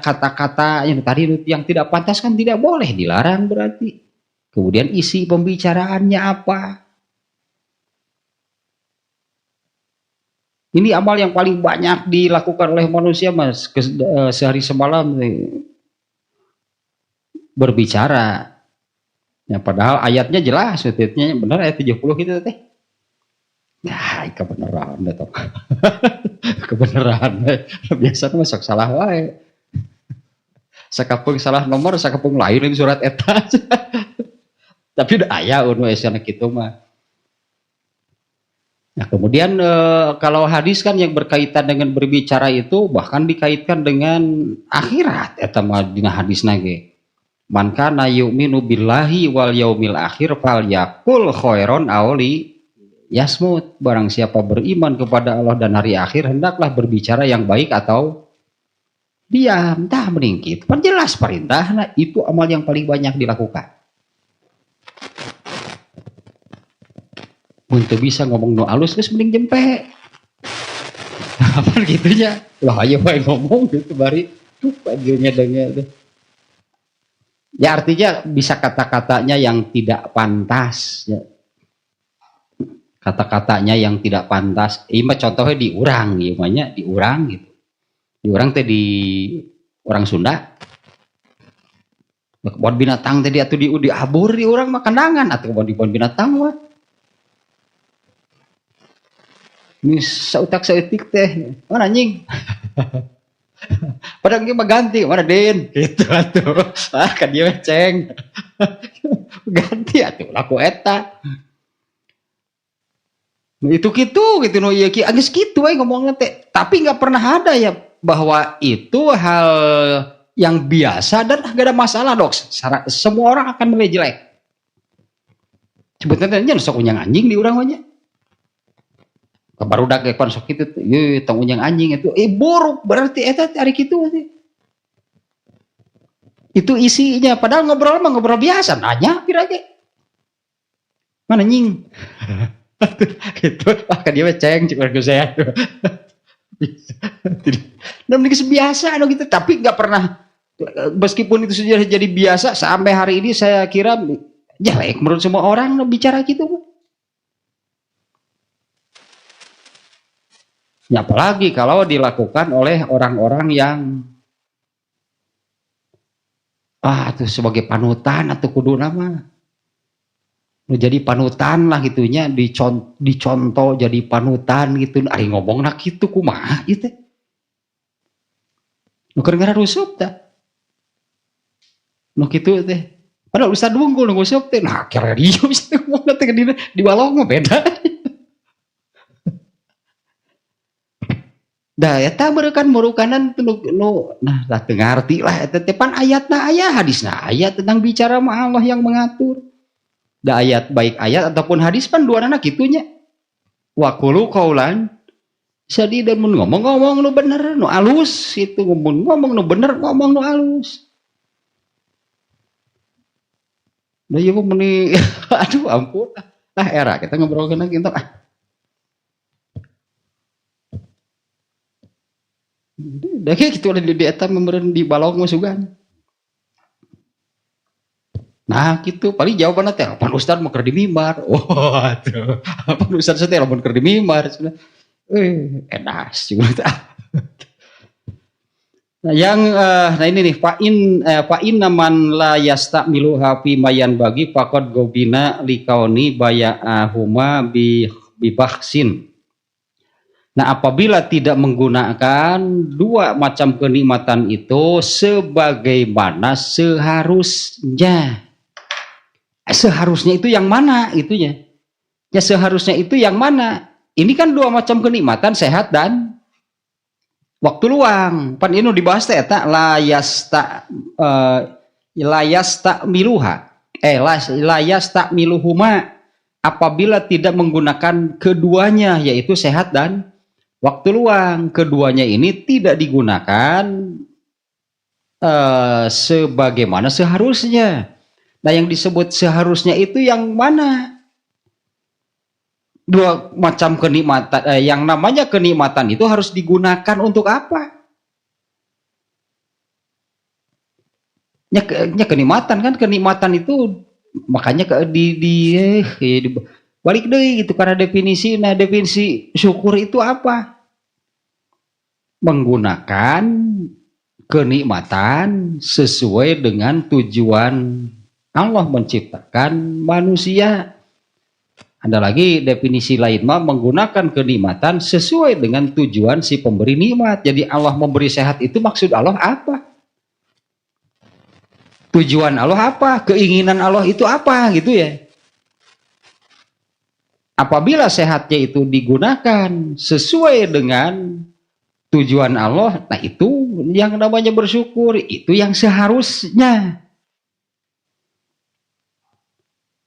kata-kata yang tadi yang tidak pantas kan tidak boleh, dilarang berarti. Kemudian isi pembicaraannya apa? Ini amal yang paling banyak dilakukan oleh manusia, Mas, sehari semalam berbicara. Ya, padahal ayatnya jelas, ayatnya benar, ayat 70 gitu teh. Ya, kebenaran itu. Kebenaran. Biasa masuk salah wae. Sakapung salah nomor, sakapung lain di surat eta. Tapi udah aya anu esana kitu mah. Nah, kemudian kalau hadis kan yang berkaitan dengan berbicara itu bahkan dikaitkan dengan akhirat eta mah dina hadisna ge. Man kana yu'minu billahi wal yaumil akhir falyaqul khairon aw yasmut. Barang siapa beriman kepada Allah dan hari akhir, hendaklah berbicara yang baik atau diam. Tah mending kitu. Kan jelas perintahna, itu amal yang paling banyak dilakukan. Untuk bisa ngomong nu alus geus mending jempe. Apa gitunya? Lah ayo bae ngomong gitu bari tuh bajunya denge. Ya artinya bisa kata-katanya yang tidak pantas ya. Kata-katanya yang tidak pantas. Ima contohnya diurang, imanya diurang gitu. Diurang teh di orang Sunda. Kebun binatang tadi atau diabur diurang mah kandangan atau kebun binatang mah. Ini sautak-sautik teh. Mana anjing? Padahal dia mah ganti, mana Den? Gitu atuh. Ah kan dia ceng. Ganti atuh laku eta. Itu gitu no iya ki geus kitu we ngomongna teh. Tapi enggak pernah ada ya bahwa itu hal yang biasa dan enggak ada masalah, Dok. Semua orang akan menilai jelek. Sebetulnya sok unyang anjing di urang nya. Baru dak ekon sok kitu teh. Ye tong unyang anjing itu buruk berarti eta ari kitu teh. Itu isinya padahal ngobrol mah ngobrol biasa, nanya pira ge. Mana anjing? Gitu kan dia ceng cik warga saya dan mending biasa gitu tapi nggak pernah meskipun itu sudah jadi biasa sampai hari ini saya kira jelek menurut semua orang bicara gitu ya, apalagi kalau dilakukan oleh orang-orang yang itu sebagai panutan atau kudu nama jadi panutan lah gitunya dicontoh jadi panutan gitu ari ngomong nak gitu kumaha gitu nu keur ngarusup tah nu kitu teh padahal ustad unggul nu ngusup teh nah kira dia bisa ngomong teh di balong mah beda da eta beurekan murukanan nu nah lah teu ngarti lah eta teh pan ayatna aya hadisna aya tentang bicara mah Allah yang mengatur. Da ayat baik ayat ataupun hadis pan dua anak gitunya. Wa qulu qaulan sadidan mun ngomong nu bener nu alus itu ngomong nu bener ngomong nu alus. Da ieu meni aduh ampun era kita ngobrolkeun lagi entar da kitu di eta memberen di balong masugan. Nah gitu paling jawabannya teh pan ustad mau keur di mimbar. Oh atuh pan ustad teh lamun keur di mimbar edas juga. Nah yang nah ini nih fa in man la yastamiluha fi mayan bagi faqad gobina likauni bayahuma bi bahsin. Nah apabila tidak menggunakan dua macam kenikmatan itu sebagaimana seharusnya. Seharusnya itu yang mana itunya? Ya seharusnya itu yang mana? Ini kan dua macam kenikmatan sehat dan waktu luang. Pan ini dibahas teh eta layasta miluha. layas tak miluhuma, apabila tidak menggunakan keduanya, yaitu sehat dan waktu luang. Keduanya ini tidak digunakan sebagaimana seharusnya. Nah, yang disebut seharusnya itu yang mana? Dua macam kenikmatan, yang namanya kenikmatan itu harus digunakan untuk apa? Kenikmatan kan, kenikmatan itu makanya balik deh gitu, karena definisi syukur itu apa? Menggunakan kenikmatan sesuai dengan tujuan Allah menciptakan manusia. Ada lagi definisi lain mah, menggunakan kenikmatan sesuai dengan tujuan si pemberi nikmat. Jadi Allah memberi sehat itu maksud Allah apa? Tujuan Allah apa? Keinginan Allah itu apa gitu ya? Apabila sehatnya itu digunakan sesuai dengan tujuan Allah, nah itu yang namanya bersyukur, itu yang seharusnya.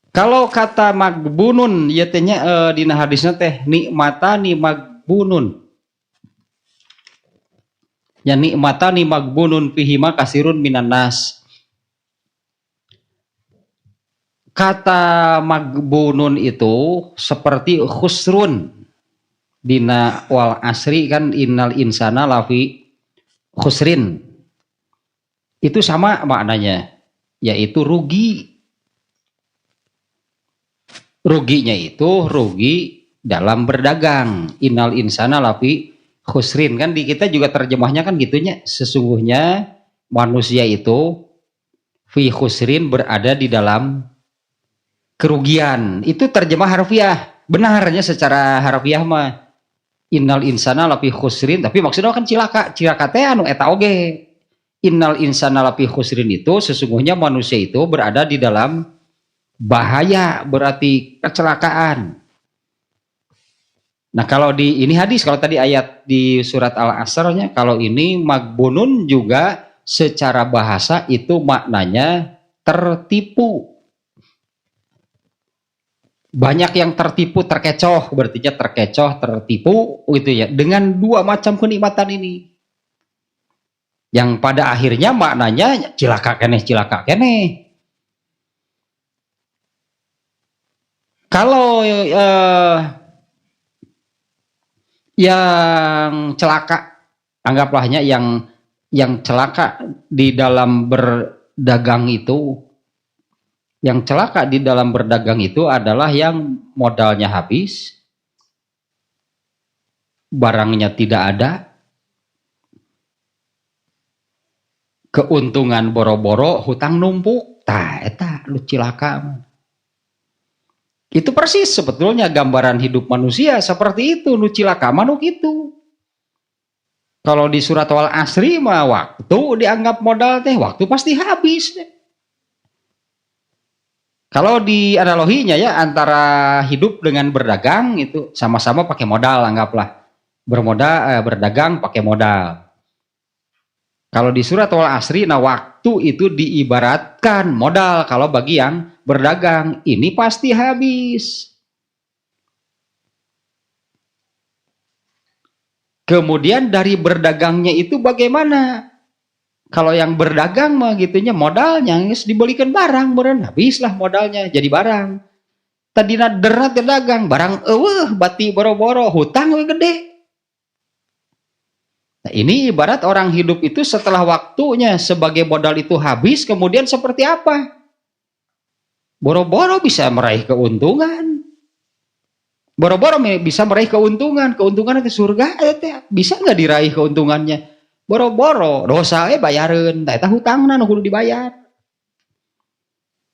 Kalau kata magbunun, ya tehnya dina hadisnya teh nikmatani magbunun. Ya nikmatani magbunun fihima kasirun minan nas. Kata magbunun itu seperti khusrun. Dina wal asri kan innal insana lafi khusrin. Itu sama maknanya, yaitu rugi. Ruginya itu rugi dalam berdagang. Innal insana lafi khusrin, kan di kita juga terjemahnya kan gitunya. Sesungguhnya manusia itu fi khusrin, berada di dalam kerugian. Itu terjemah harfiah. Benarnya secara harfiah mah innal insana lafi khusrin, tapi maksudnya kan cilaka teh anu eta oge. Innal insana lafi khusrin itu sesungguhnya manusia itu berada di dalam bahaya, berarti kecelakaan. Nah, kalau di ini hadis, kalau tadi ayat di surat Al-Asr-nya, kalau ini magbunun juga secara bahasa itu maknanya tertipu. Banyak yang tertipu, terkecoh, berarti terkecoh, tertipu gitu ya, dengan dua macam kenikmatan ini. Yang pada akhirnya maknanya cilaka keneh. Kalau yang celaka, anggaplah yang celaka di dalam berdagang itu, yang celaka di dalam berdagang itu adalah yang modalnya habis, barangnya tidak ada, keuntungan boro-boro, hutang numpuk, eta lu cilaka. Itu persis sebetulnya gambaran hidup manusia seperti itu, nu cilaka manuk itu. Kalau di surat Wal Asri mah waktu dianggap modal teh, waktu pasti habis deh. Kalau di analoginya ya antara hidup dengan berdagang itu sama-sama pakai modal, anggaplah berdagang pakai modal. Kalau di surat Wal Asri, nah waktu itu diibaratkan modal. Kalau bagi yang berdagang, ini pasti habis. Kemudian dari berdagangnya itu bagaimana? Kalau yang berdagang mah gitunya modalnya harus dibelikan barang, meureun habislah modalnya jadi barang. Tadina derat dagang barang bati boro-boro, hutang we gede. Nah, ini ibarat orang hidup itu setelah waktunya sebagai modal itu habis, kemudian seperti apa? Boro-boro bisa meraih keuntungan. Boro-boro bisa meraih keuntungan itu surga, bisa nggak diraih keuntungannya? Boro-boro dosa bayareun, eta hutangna nu kudu dibayar.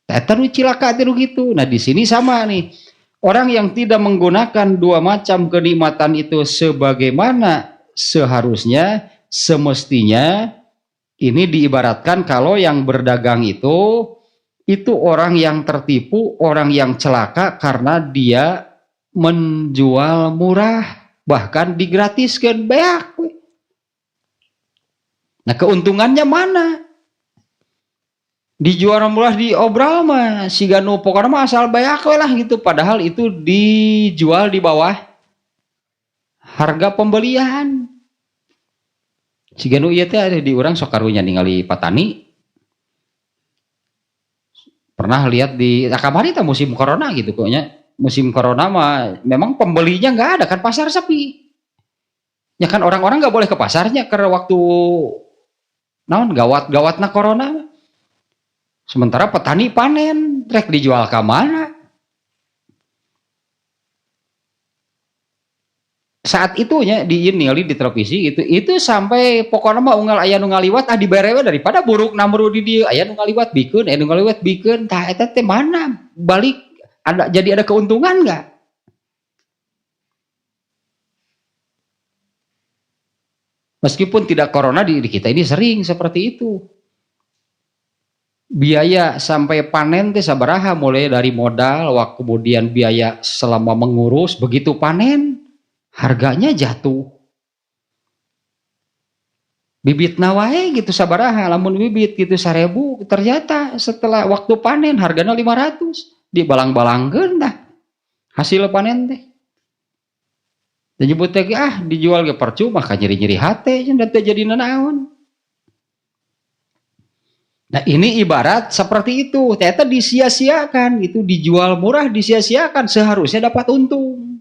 Eta nu cilaka teh gitu. Nah, di sini sama nih. Orang yang tidak menggunakan dua macam kenikmatan itu sebagaimana seharusnya, semestinya, ini diibaratkan kalau yang berdagang itu orang yang tertipu, orang yang celaka karena dia menjual murah, bahkan digratiskan beak. Nah, keuntungannya mana? Dijual murah di obral mah siga nu pokokna mah asal bayak we lah gitu, padahal itu dijual di bawah harga pembelian. Siga nu ieu teh ada di urang sok karunya ningali patani pernah lihat di kamari teh musim corona gitu pokoknya. Musim corona mah memang pembelinya nggak ada kan, pasar sepi. Ya kan orang-orang nggak boleh ke pasarnya karena waktu naon gawat-gawatna corona. Sementara petani panen, trek dijual ke mana? Saat itunya di ini di televisi itu sampai pokoknya mah unggal aya nu ngaliwat diberewe daripada buruk namru di dieu aya nu ngaliwat bikeun aya nu ngaliwat bikeun tah eta teh mana balik ada jadi ada keuntungan enggak? Meskipun tidak corona di kita ini sering seperti itu. Biaya sampai panen teh sabaraha mulai dari modal, kemudian biaya selama mengurus, begitu panen harganya jatuh. Bibit nawae gitu sabaraha, lamun bibit gitu 1.000, ternyata setelah waktu panen harganya 500, dibalang-balangkeun tah hasil panen teh. Dan nyebut teh dijual ge percuma ka nyeri-nyeri hate cenah teh jadi nanaon. Nah ini ibarat seperti itu, ternyata disia-siakan gitu, dijual murah disia-siakan, seharusnya dapat untung.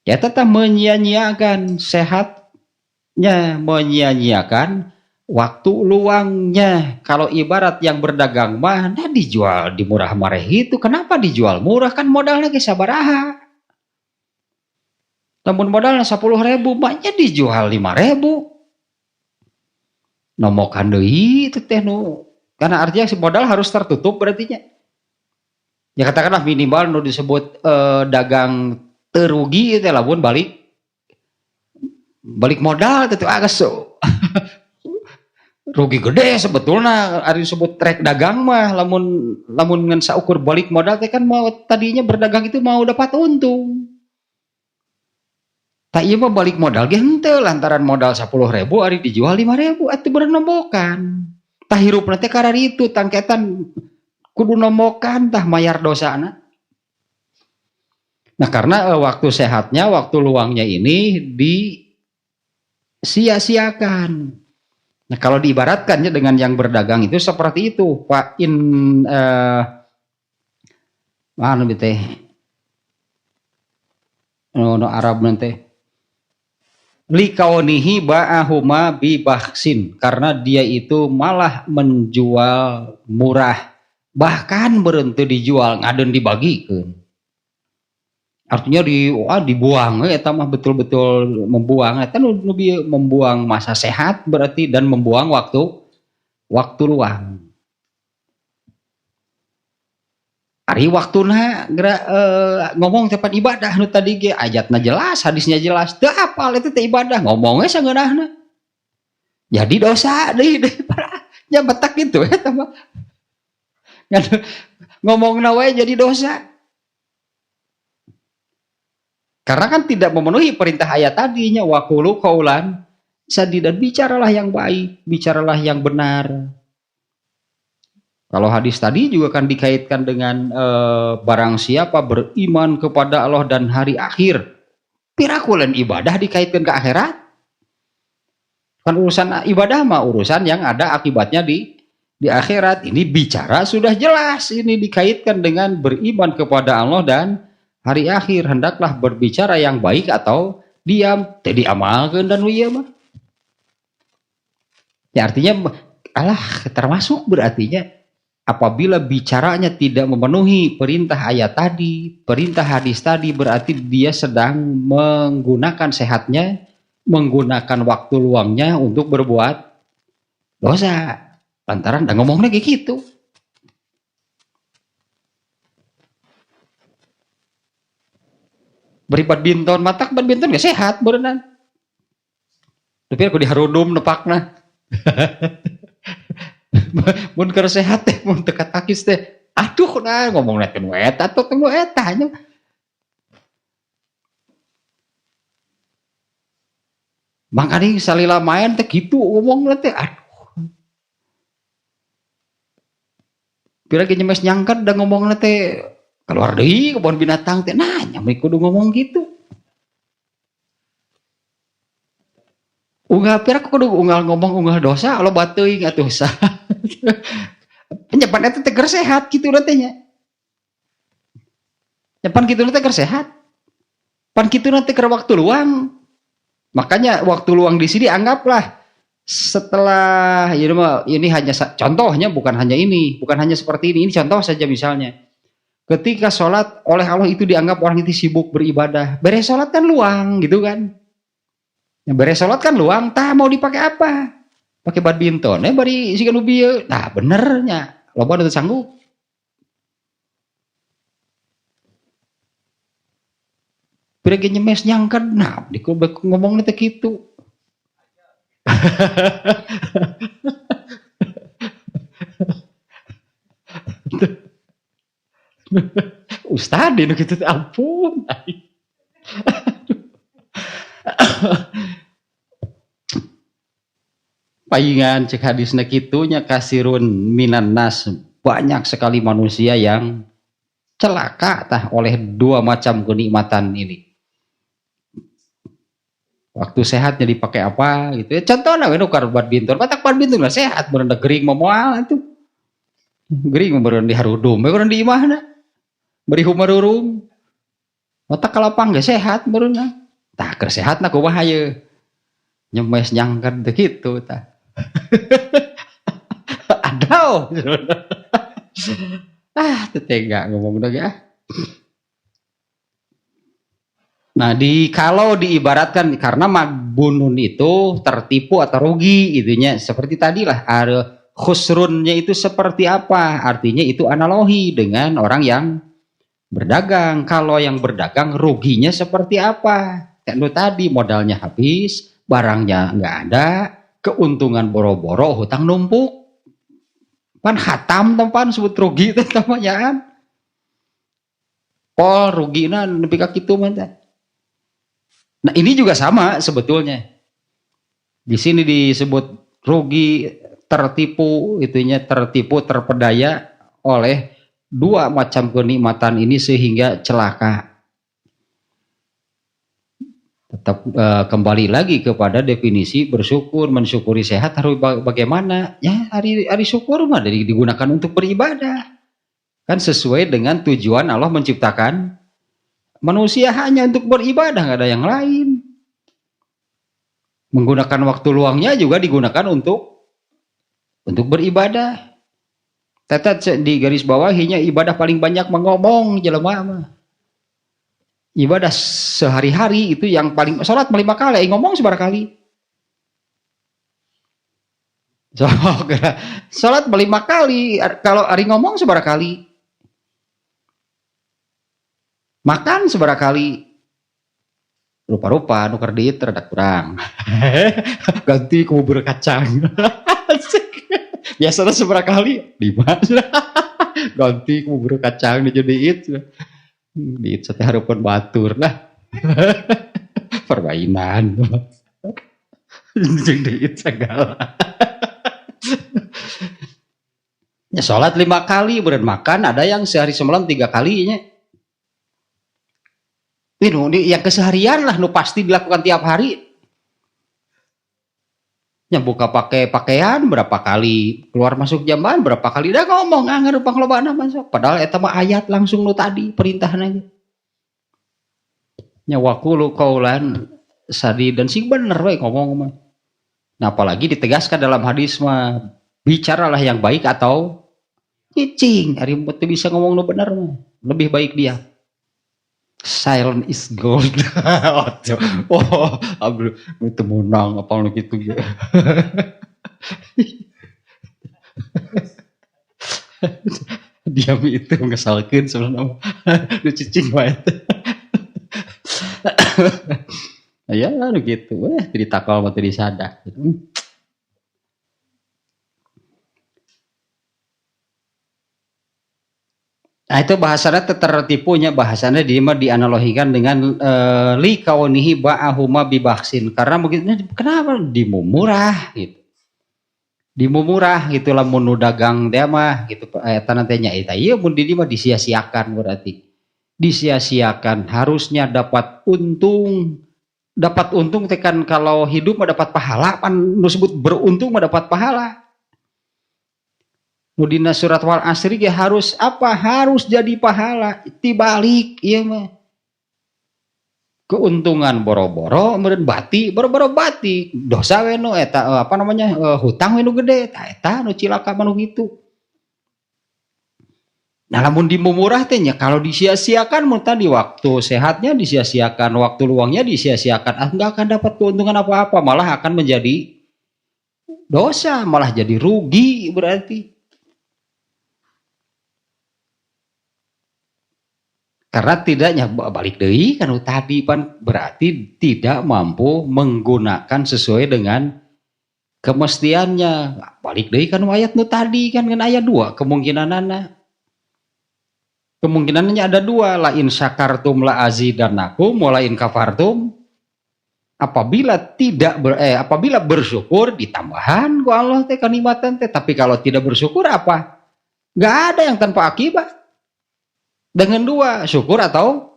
Ya tetap menyia-nyiakan sehatnya, menyia-nyiakan waktu luangnya. Kalau ibarat yang berdagang mah, nah dijual di murah mareh itu, kenapa dijual murah kan modalnya ke sabaraha. Namun modalnya 10.000, maknya dijual 5.000. Nomokan deui itu teh nu. Karena artinya si modal harus tertutup berarti nya. Ya katakanlah minimal nu disebut dagang terugi teh lamun balik modal teh agak rugi gede sebetulnya ari disebut trek dagang mah lamun ngan saukur balik modal teh kan mau tadinya berdagang itu mau dapat untung. Tak iya mah balik modal ge henteu lantaran modal 10.000 ari dijual 5.000 atuh berenombokan. Tah hirupna teh karari itu tangketan kudu nombokan tah mayar dosana. Nah karena waktu sehatnya, waktu luangnya ini disia-siakan. Nah kalau diibaratkannya dengan yang berdagang itu seperti itu, Pak mana teh, no Arab nanti, likaunihi ba'ahuma bibahsin, karena dia itu malah menjual murah, bahkan berhenti dijual ngaden dibagikan. Artinya dibuang eta mah betul-betul membuang eta lebih membuang masa sehat berarti dan membuang waktu luang. Ari waktuna ngomong tepan ibadah nu tadi ge ayatna jelas, hadisnya jelas, teu apal eta teh ibadah, ngomongnya sangeunahna. Jadi dosa deui nya betak kitu eta mah. Ngomongna wae jadi dosa. Karena kan tidak memenuhi perintah ayat tadinya waqulu qaulan sadidan, bicaralah yang baik, bicaralah yang benar. Kalau hadis tadi juga kan dikaitkan dengan barang siapa beriman kepada Allah dan hari akhir, pirakulan ibadah dikaitkan ke akhirat. Kan urusan ibadah mah urusan yang ada akibatnya di akhirat. Ini bicara sudah jelas, ini dikaitkan dengan beriman kepada Allah dan hari akhir, hendaklah berbicara yang baik atau diam, teh diamalkeun dan ieu mah. Ya artinya termasuk berartinya apabila bicaranya tidak memenuhi perintah ayat tadi, perintah hadis tadi, berarti dia sedang menggunakan sehatnya, menggunakan waktu luangnya untuk berbuat dosa. Lantaran dah ngomongnya kayak gitu. Beri badminton matak badminton gak sehat berenang. Tapi aku diharudum nepakna. Mun keur sehat teh mun teu katakis teh. Aduh nah ngomong neutkeun we eta tuh teu eta nya. Mangkali salila main teh kitu ngomongna teh. Aduh. Pira ge nyemes nyangket da ngomongna teh keluar deui kebon binatang teh nanya meuy kudu ngomong gitu. Unggal pira kudu unggal ngomong unggal dosa lo bateuing atuh sah. Nyepan eta teh keur sehat kitu teh nya. Nyepan kitu teh keur sehat. Pan kitu teh keur waktu luang. Makanya waktu luang di sini anggaplah setelah ini hanya contohnya, bukan hanya ini, bukan hanya seperti ini contoh saja misalnya. Ketika sholat oleh Allah itu dianggap orang itu sibuk beribadah. Beres sholat kan luang gitu kan. Yang beres sholat kan luang, tah mau dipakai apa? Pakai badminton, bari siga nu bieu. Nah benernya, loba nu sanggup. Pira ge nyemes nyangket, nah ngomongna teh kitu. Ustad nu kitu teh ampun. Paingan cek hadisna kitu nya kasirun minan nas, banyak sekali manusia yang celaka tah oleh dua macam kenikmatan ini. Waktu sehatnya dipakai apa gitu ya. Contohnya we nukar badminton, batak badminton lah sehat, beurang da gering moal atuh. Gering beurang di harudum, beurang di imahna. Beri humarurung. Otak kalapang ge sehat beurang. Tah keur sehatna kumaha ye? Nyemes nyangket teh kitu tah. Adau. Teu tega ngomong lagi ah. Nah, kalau diibaratkan karena magbunun itu tertipu atau rugi itunya seperti tadilah khusrunnya itu seperti apa? Artinya itu analogi dengan orang yang berdagang. Kalau yang berdagang ruginya seperti apa? Kayak tadi modalnya habis, barangnya nggak ada, keuntungan boro-boro, hutang numpuk. Pan hatam tempan sebut rugi teh tamanya. Pol rugina nepi ka kitu mah. Nah ini juga sama sebetulnya. Di sini disebut rugi, tertipu, itunya tertipu, terpedaya oleh dua macam kenikmatan ini sehingga celaka. Tetap kembali lagi kepada definisi bersyukur, mensyukuri sehat harus bagaimana? Ya hari syukur mah digunakan untuk beribadah. Kan sesuai dengan tujuan Allah menciptakan manusia hanya untuk beribadah, nggak ada yang lain. Menggunakan waktu luangnya juga digunakan untuk beribadah. Tetet di garis bawahinya ibadah paling banyak mengomong jelema mah. Ibadah sehari-hari itu yang paling salat 5 kali, ngomong seberapa kali? Salat 5 kali, kalau hari ngomong seberapa kali? Makan seberapa kali? Rupa-rupa nukar diet terhadap kurang. Ganti ku bubur kacang. Biasanya seberapa kali? 5. Ganti ku bubur kacang di diet. Diet sate harapan batur lah. Permainan. Jeung diet segala. Ya sholat 5 kali, beran makan ada yang sehari semalam 3 kalinya. Ini yang keseharian lah, nu pasti dilakukan tiap hari. Yang buka pakai pakaian berapa kali, keluar masuk jamban berapa kali, dah ngomong ngarep panglobana masuk. Padahal eta mah ayat langsung nu tadi perintahna. Nya waqulu qaulan sadidan sing bener we ngomong mah. Nah, apalagi ditegaskan dalam hadis mah bicaralah yang baik atau cicing, ari teu bisa ngomong nu bener mah. Lebih baik dia. Silent is gold. Ablu itu menang apa lu gitu ya. Diam itu ngesalkeun sebenarnya. Lu cicing wae. Ya lu gitu. Ditakal mah teu disadak. Nah itu bahasanya tertipunya, bahasanya dianalogikan dengan li kaunihi ba'ahuma bibaksin, karena begitu kenapa dimurah gitu. dimumurah gitu lamun nu dagang dia mah gitu eta nanti nya eta ieu mun di mah disia-siakan berarti disia-siakan harusnya dapat untung tekan kalau hidup mah dapat pahala pan nu sebut beruntung mah dapat pahala nu dina surat wal asri ge harus apa harus jadi pahala tibalik ieu mah keuntungan boro-boro meureun bati boro-boro bati dosa we nu eta apa namanya hutang we nu gede eta nu cilaka mah nu kitu. Nah lamun dimumurah teh nya kalau disia-siakan mun tadi waktu sehatnya disia-siakan waktu luangnya disia-siakan enggak akan dapat keuntungan apa-apa malah akan menjadi dosa malah jadi rugi berarti. Karena tidaknya balik deui kan tadi pan berarti tidak mampu menggunakan sesuai dengan kemestiannya. Balik deui kan ayat nu tadi kan ayat 2 kemungkinannya ada 2 la in syakartum la azidannakum wa la in kafartum apabila bersyukur ditambahan ku Allah teh kanikmatan teh tapi kalau tidak bersyukur apa? Enggak ada yang tanpa akibat. Dengan 2 syukur atau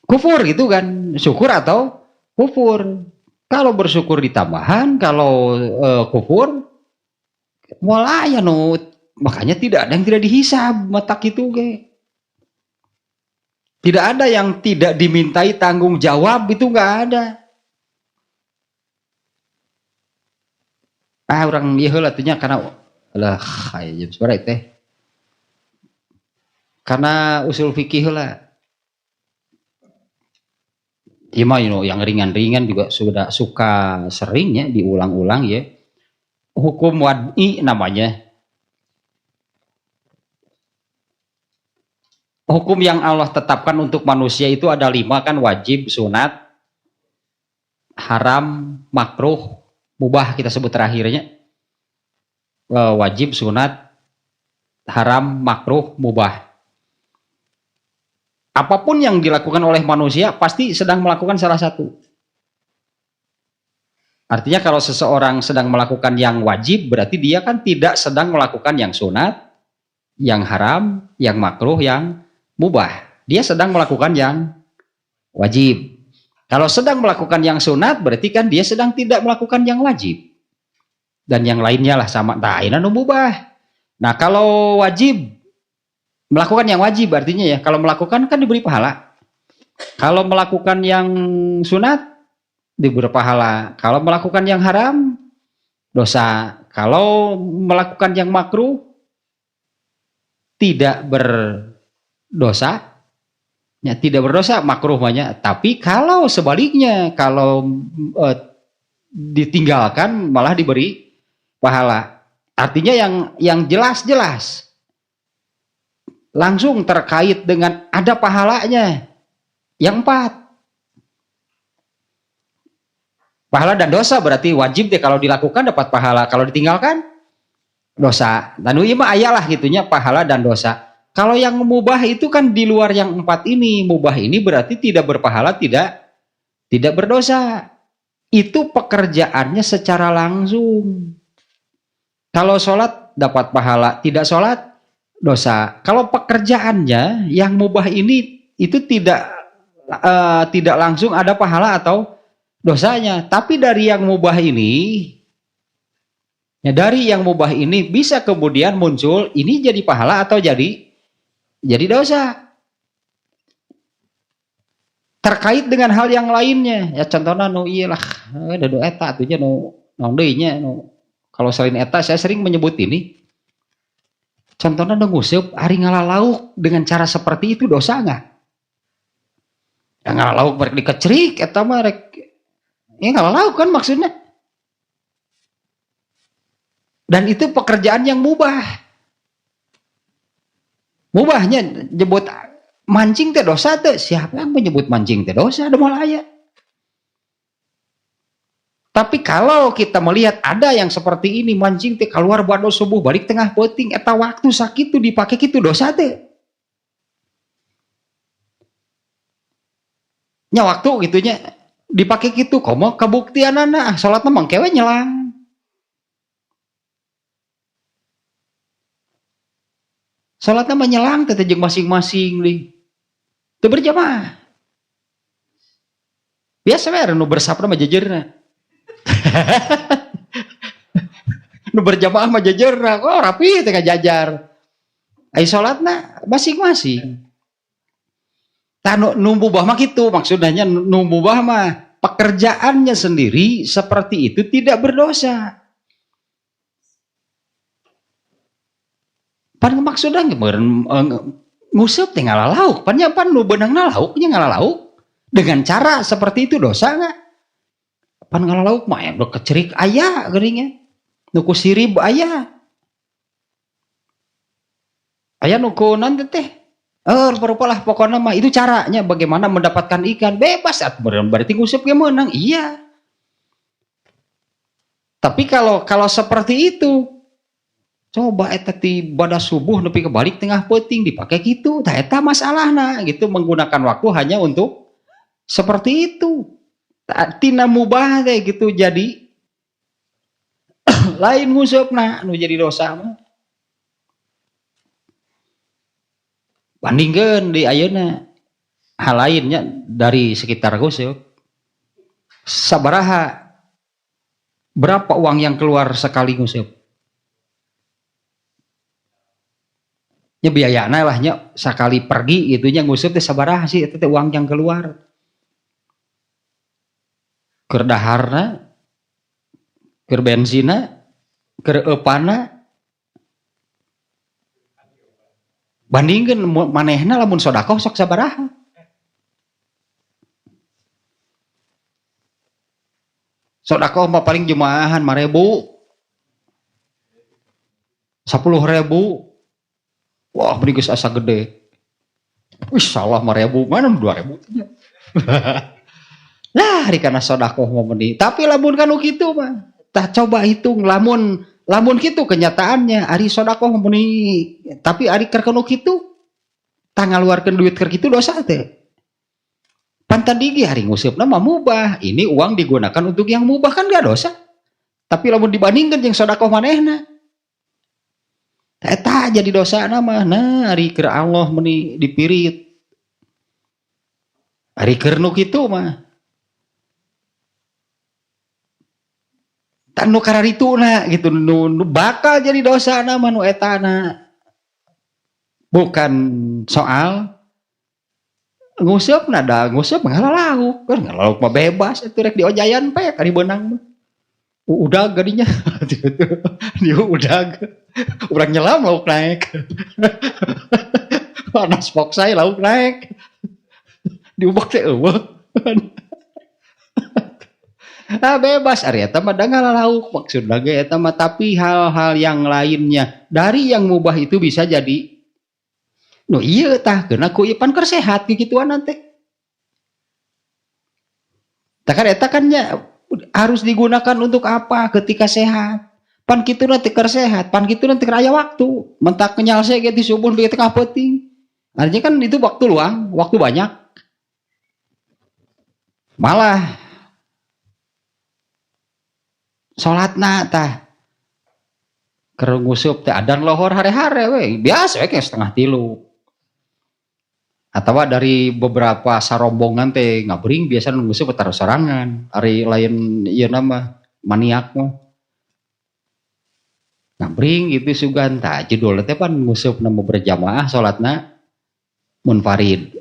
kufur gitu kan syukur atau kufur kalau bersyukur ditambahan kalau kufur malah ya no makanya tidak ada yang tidak dihisab mata gitu ge tidak ada yang tidak dimintai tanggung jawab itu nggak ada orang ieu heula teh nya karena lah aya sebenarnya teh karena usul fikih lah. Ya mah yang ringan-ringan juga sudah suka seringnya diulang-ulang ya. Hukum wad'i namanya. Hukum yang Allah tetapkan untuk manusia itu ada 5 kan wajib, sunat, haram, makruh, mubah kita sebut terakhirnya. Wajib, sunat, haram, makruh, mubah. Apapun yang dilakukan oleh manusia pasti sedang melakukan salah satu. Artinya kalau seseorang sedang melakukan yang wajib berarti dia kan tidak sedang melakukan yang sunat, yang haram, yang makruh, yang mubah. Dia sedang melakukan yang wajib. Kalau sedang melakukan yang sunat berarti kan dia sedang tidak melakukan yang wajib. Dan yang lainnya lah sama. Nah ini mubah. Nah kalau wajib melakukan yang wajib artinya ya kalau melakukan kan diberi pahala kalau melakukan yang sunat diberi pahala kalau melakukan yang haram dosa kalau melakukan yang makruh tidak berdosa ya tidak berdosa makruh banyak tapi kalau sebaliknya kalau ditinggalkan malah diberi pahala artinya yang jelas-jelas langsung terkait dengan ada pahalanya. Yang 4. Pahala dan dosa berarti wajib deh kalau dilakukan dapat pahala. Kalau ditinggalkan dosa. Dan ieu mah aya lah gitunya pahala dan dosa. Kalau yang mubah itu kan di luar yang 4 ini. Mubah ini berarti tidak berpahala, tidak berdosa. Itu pekerjaannya secara langsung. Kalau sholat dapat pahala, tidak sholat dosa. Kalau pekerjaannya yang mubah ini itu tidak langsung ada pahala atau dosanya, tapi dari yang mubah ini bisa kemudian muncul ini jadi pahala atau jadi dosa. Terkait dengan hal yang lainnya. Ya contohnya nu iyalah ada eta atunya nu deui nya kalau selain eta saya sering menyebut ini. Contohnya ada nguseup ari ngalalauk dengan cara seperti itu dosa nggak? Ya ngalalauk mereka dikecerik, eta mah rek ya ngalalauk kan maksudnya. Dan itu pekerjaan yang mubah. Mubahnya nyebut mancing teh dosa teh siapa yang menyebut mancing teh dosa ada malah aya. Tapi kalau kita melihat ada yang seperti ini mancing teh keluar bado subuh balik tengah peuting eta waktu sakitu dipake kitu dosa teh. Nya waktu gitunya dipake kitu komo kabuktianana salatna mangkewe nyelang. Salatna menyelang teh jeung masing-masing deui. Teu berjamaah. Biasa we nu bersapna mah jejeurna. Nu berjamaah mah jejeurna. Oh rapi teh kajajar. Ai salatna masing-masing. Tah nu mubah mah kitu maksudnya nu mubah mah pekerjaannya sendiri seperti itu tidak berdosa. Pan maksudnya nguseup teh ngalalauk, pan nu beunangna lauknya ngalalauk dengan cara seperti itu dosa enggak? Pan ngalalauk mah ya kecerik aya geuringnya. Nu ku sirib aya. Aya nu ku naon teh? Berupalah pokoknya mah itu caranya bagaimana mendapatkan ikan bebas berarti nguseup ge meunang. Iya. Tapi kalau seperti itu coba eta ti bada subuh nepi kebalik tengah peuting dipakai gitu, tah eta masalahna gitu menggunakan waktu hanya untuk seperti itu. Tina mubah teh gitu jadi lain ngusupna nu jadi dosa mah. Bandingkeun di ayeuna hal lainnya dari sekitar ngusup. Sabaraha berapa uang yang keluar sekali ngusup? Nya biayana lah nya sakali pergi gitu nya ngusup teh sabaraha sih eta teh uang yang keluar. Keur daharna, keur bensina, keur eupana. Bandingkeun manehna lamun sedekah sok sabaraha? Sedekah mah paling jumaahan 5.000. 10.000. Wah, beri geus asa gede. Wih, salah 5.000, mana 2.000. Lah, hari kana sedekah mah meuni. Tapi lamun kanu kitu mah, tah coba hitung lamun kitu kenyataannya ari sedekah meuni, tapi ari keur kanu kitu tah ngaluarkeun duit keur kitu dosa teh. Pan tadi ge hari ngusupna mah mubah. Ini uang digunakan untuk yang mubah kan gak dosa. Tapi lamun dibandingkeun jeung sedekah manehna eta jadi dosa nama. Nah, ari keur Allah meuni dipirit. Ari keur nu kitu mah. Tan nu kararituna gitu nu bakal jadi dosa nama nu etana. Bukan soal ngusupna da ngusup ngalalauk. Kan ngalalauk mah bebas atuh rek diojayan pe ka di beunang mah. Udah gadinya. Dia udah urang nyelam lauk naik. Panas pok saya lauk naik. Diubah teh eueuh. Bebas ari eta mah da ngalalauk maksudna ge eta mah tapi hal-hal yang lainnya dari yang mubah itu bisa jadi no ieu tah keuna ku ieu pan keur sehat gituan teh. Tah kan eta kan nya harus digunakan untuk apa ketika sehat. Pan kitu nanti keur sehat, pan kitu nanti aya waktu. Mentak nyalse ge di subuh di tengah peuting. Artinya kan itu waktu luang, waktu banyak. Malah salatna tah keur ngusup teh adan lohor hare-hare we, biasa we ke 2:30. Atawa dari beberapa sarombongan teh ngabring biasa ngusup eta sorangan. Ari lain ieu nama maniak mah. Ngabring gitu sugan tah judul teh pan ngusupna berjamaah salatna munfarid.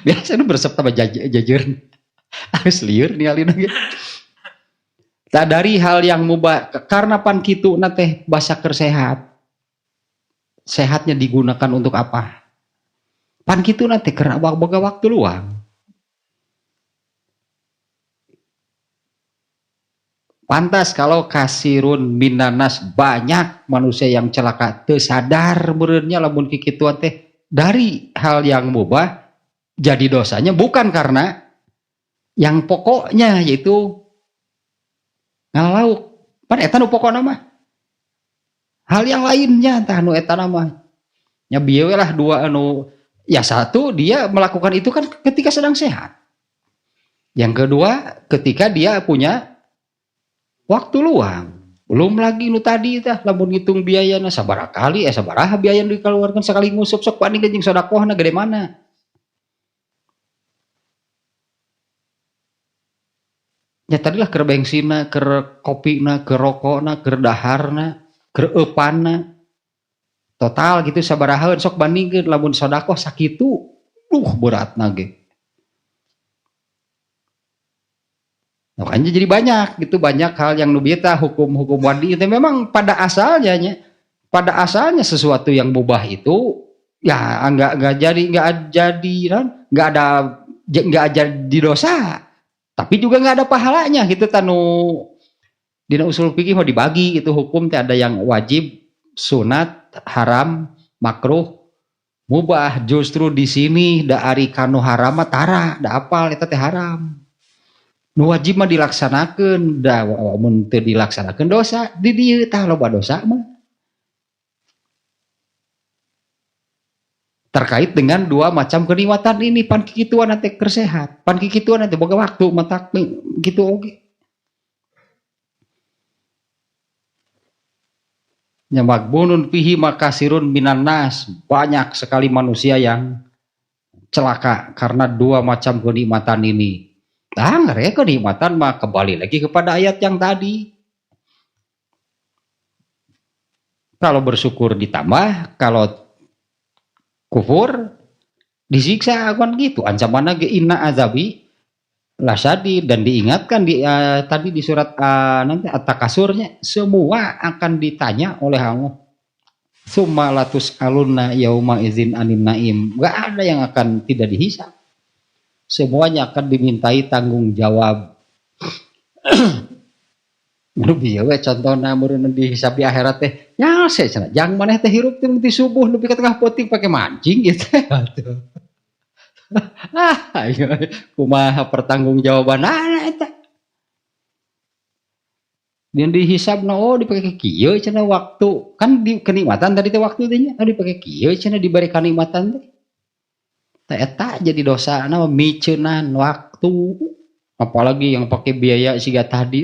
Biasa nu bersep tambah jajeur. Harus lieur ningalina ge. Tah dari hal yang mubah karena pan kitu na teh basa keur sehat. Sehatnya digunakan untuk apa? Pan kitu nanti keur boga waktu luang. Pantas kalau kasirun minanas banyak manusia yang celaka teu sadar beureunya lamun kikituan teh dari hal yang mubah jadi dosanya bukan karena yang pokoknya yaitu ngalauk. Pan eta nu pokona mah. Hal yang lainnya tah anu eta mah nya bieu lah dua anu ya satu dia melakukan itu kan ketika sedang sehat. Yang kedua ketika dia punya waktu luang. Belum lagi nu tadi tah lamun ngitung biayana sabaraha kali sabaraha biaya nu dikeluarkan sekali ngusup sok bandingkeun jeung sedekahna gede mana. Ya tadilah keur bensinna, keur kopina, keur rokokna, keur daharna, keur eupanna. Total gitu sabaraha sok bandingkeun lamun sedekah sakitu. Beratna ge. Makanya jadi banyak gitu, banyak hal yang nubieta hukum-hukum wadi itu memang pada asalnya sesuatu yang mubah itu ya nggak jadi dosa, tapi juga nggak ada pahalanya gitu tanu dina usul fikih mau dibagi itu hukum teh ada yang wajib, sunat, haram, makruh, mubah. Justru di sini da ari kanu haram tara da apal eta teh haram. Nu wajib mah dilaksanakeun, da mun teu dilaksanakeun dosa, di dieu tah loba dosa mah. Terkait dengan dua macam kenikmatan ini, pan kikituan teh keur sehat, pan kikituan teh boga waktu matak gitu oge. Nya magbunun fihi makasirun minan nas, banyak sekali manusia yang celaka karena dua macam kenikmatan ini. Ngereka kenikmatan mah kembali lagi kepada ayat yang tadi. Kalau bersyukur ditambah, kalau kufur disiksa kan gitu. Ancamanna ge inna azabi lasyadid, dan diingatkan tadi di surat nanti At-Takasurnya semua akan ditanya oleh Allah. Summa latus alunna yauma izin anin naim. Gak ada yang akan tidak dihisab. Semuanya akan dimintai tanggung jawab. Rubi we contohna meureun dihisab di akhirat teh nya cenah jang maneh teh hirup teh ti subuh nepi ka tengah peuting pake mancing gitu. Ayo kumaha pertanggungjawabanna eta. Yang dihisabna dipake kieu cenah waktu. Kan di kenikmatan tadi teh waktu teh nya dipake kieu cenah diberi kenikmatan teh. Eta jadi dosa nama micenan waktu, apalagi yang pakai biaya siga tadi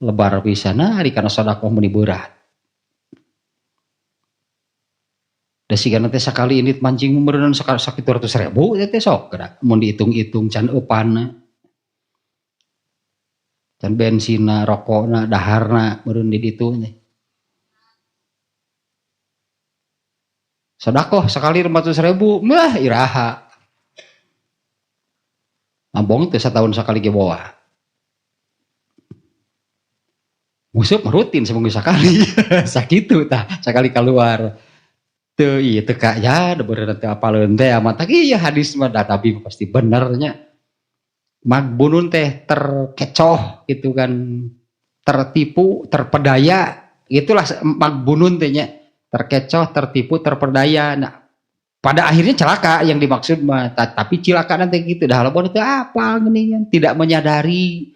lebar pisana hari karena sedekah meni berat. Da siga teh sakali ini mancing meureun sakitu 200.000 teh sok geura mun dihitung-hitung can eupanna. Can bensinna, rokokna, daharna meureun di ditu teh. Sedekah sekali 400.000 mah iraha. Ambong teh setahun sekali ge bawa. Musuh rutin seminggu sekali. Sakitu tah sekali keluar. Teu ieu teu ka ya beureuh teu apaleun teh amat ieu hadis mah da tapi pasti benernya. Magbunun teh terkecoh gitu kan. Tertipu, terpedaya. Itulah magbunun teh nya. Terkecoh, tertipu, terperdaya. Nah, pada akhirnya celaka yang dimaksud mah. Tapi cilaka nanti gitu. Dah lamun itu apa geuningan? Tidak menyadari.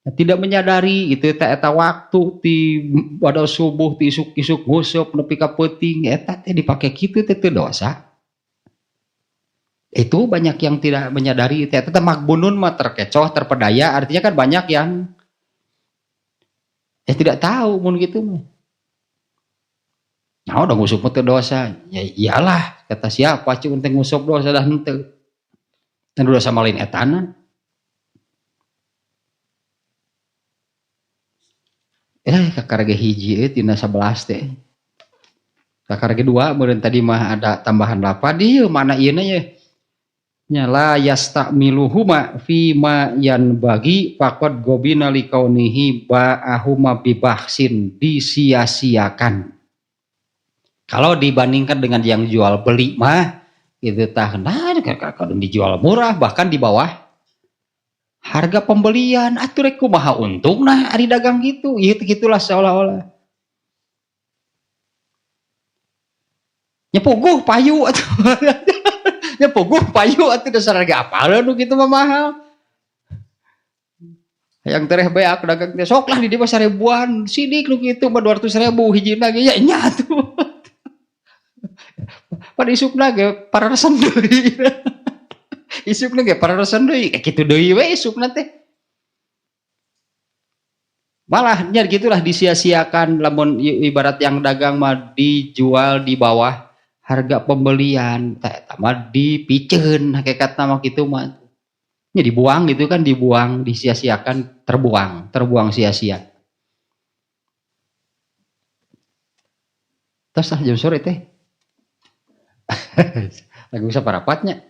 Tidak menyadari itu eta waktu ti pada subuh ti isuk-isuk nguseup nepi ka peuting eta teh dipake kitu teh teu dosa. Itu banyak yang tidak menyadari eta teh magbunun mah terkecoh, terpedaya, artinya kan banyak yang tidak tahu mun gitu mah. Nah, udah ngusup teu dosa. Ya iyalah, kata siapa cuma teh ngusup dosa dah henteu. Dan dosa malin etana. Kakarage hiji tina 11 teh. Kakarage 2 meureun tadi mah ada tambahan lapad ieu mana ieu na ye. Nya la yastamiluhuma fi ma yanbagi faqad gobina likaunihi ba'ahuma bibahsin disia-siakan. Kalau dibandingkan dengan yang jual beli mah itu tah kadang dijual murah bahkan di bawah harga pembelian. Atuh rek kumaha untungna ari dagang gitu. Ieu gitulah seolah-olah. Nya puguh payu atuh. Nya puguh payu atuh dasar harga apaleun nu kitu mah mahal. Yang tereh beak dagang teh sok lah di dieu 1000-an. Sidik nu kitu mah 200.000 hijina ge ya nya atuh. Pada isukna ge pararesen deui. Isukna ge pararesen deui, kitu deui we isukna teh. Malah nya gitulah disia-siakan, lamun ibarat yang dagang mah dijual di bawah harga pembelian, eta mah dipikeun hakikat nama kitu mah. Nya dibuang gitu kan, dibuang, disia-siakan, terbuang sia-sia. Terus jam sore teh. Lagi bisa parapatnya.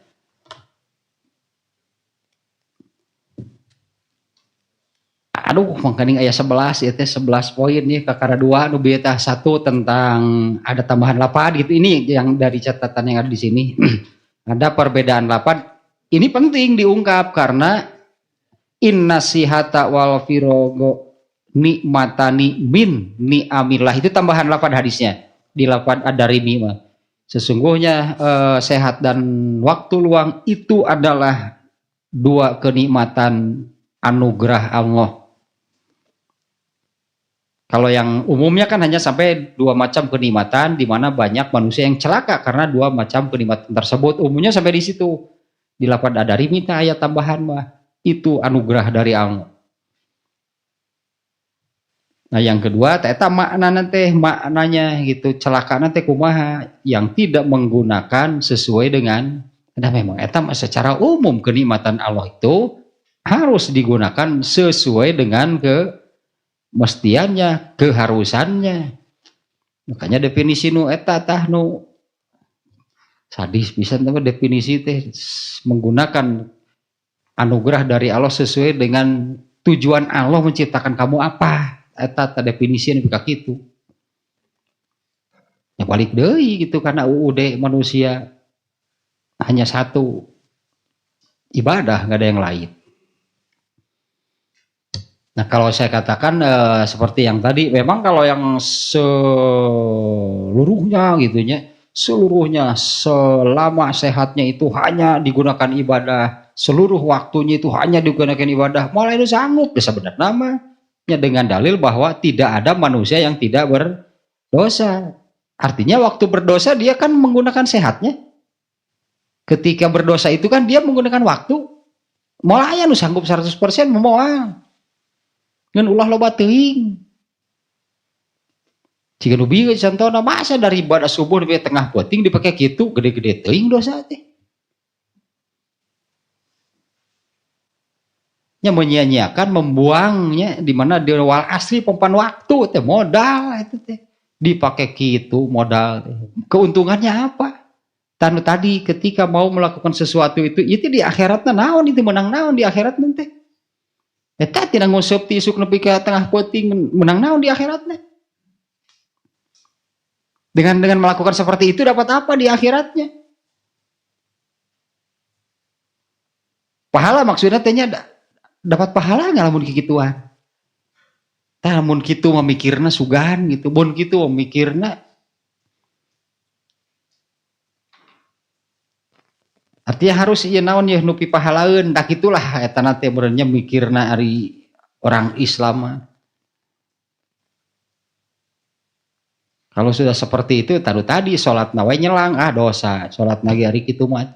Aduh, mangkaning aya 11 ya teh 11 poin nih kakara 2 nu beta 1 tentang ada tambahan lapad gitu. Ini yang dari catatan yang ada di sini. Ada perbedaan lapad. Ini penting diungkap karena innasihata wal firogo nikmatani min ni'amillah itu tambahan lapad hadisnya di lapad ad-Darimi mah. Sesungguhnya sehat dan waktu luang itu adalah dua kenikmatan anugerah Allah. Kalau yang umumnya kan hanya sampai 2 macam kenikmatan, di mana banyak manusia yang celaka karena 2 macam kenikmatan tersebut. Umumnya sampai di situ. Di lapad ad-Darimi minta ayat tambahan mah itu anugerah dari Allah. Nah yang kedua, eta maknanya gitu, celaka nanti kumaha yang tidak menggunakan sesuai dengan, nah memang eta secara umum kenikmatan Allah itu harus digunakan sesuai dengan mestiannya, keharusannya. Makanya definisi nu eta tah nu sadis bisa nama definisi teh menggunakan anugerah dari Allah sesuai dengan tujuan Allah menciptakan kamu apa. Eta definisi nu bika kitu. Ya balik deui gitu karena UUD manusia hanya satu ibadah, nggak ada yang lain. Nah kalau saya katakan seperti yang tadi, memang kalau yang seluruhnya gitunya, seluruhnya selama sehatnya itu hanya digunakan ibadah, seluruh waktunya itu hanya digunakan ibadah, malah itu sanggup bisa benar namanya dengan dalil bahwa tidak ada manusia yang tidak berdosa. Artinya waktu berdosa dia kan menggunakan sehatnya. Ketika berdosa itu kan dia menggunakan waktu, malah aya nu sanggup 100% moal. Ngan ulah loba teuing. Jika nu bieu contohna masa dari ibadah subuh sampai tengah peuting dipake kitu gede-gede teuing dosa teh. Nya menyia-nyiakan, membuangnya di mana di wal asli pompan waktu teh modal itu teh. Dipake kitu modal teh. Keuntungannya apa? Tanu tadi ketika mau melakukan sesuatu itu di akhiratna naon itu menang naon di akhirat nanti. Eta tina nguseup ti isuk nepi ka tengah peuting menang naon di akhiratnya. Dengan melakukan seperti itu dapat apa di akhiratnya? Pahala maksudnya tehnya dapat pahala nggak lamun kikituan? Tah lamun kitu memikirna sugan gitu, mun kitu memikirna artinya harus ieu naon ya nu pipahalaeun dak itulah eta teh benernya mikirna ari orang Islam. Kalau sudah seperti itu tadi salat nawe nyelang dosa, salat lagi ari kitu mah.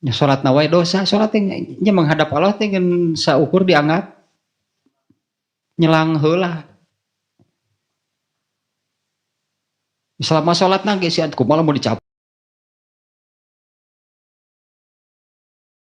Ya salat nawe dosa, salat teh nya menghadap Allah teh ngan saukur dianggap nyelang heula. Selama salat nage si kumaha mau dicap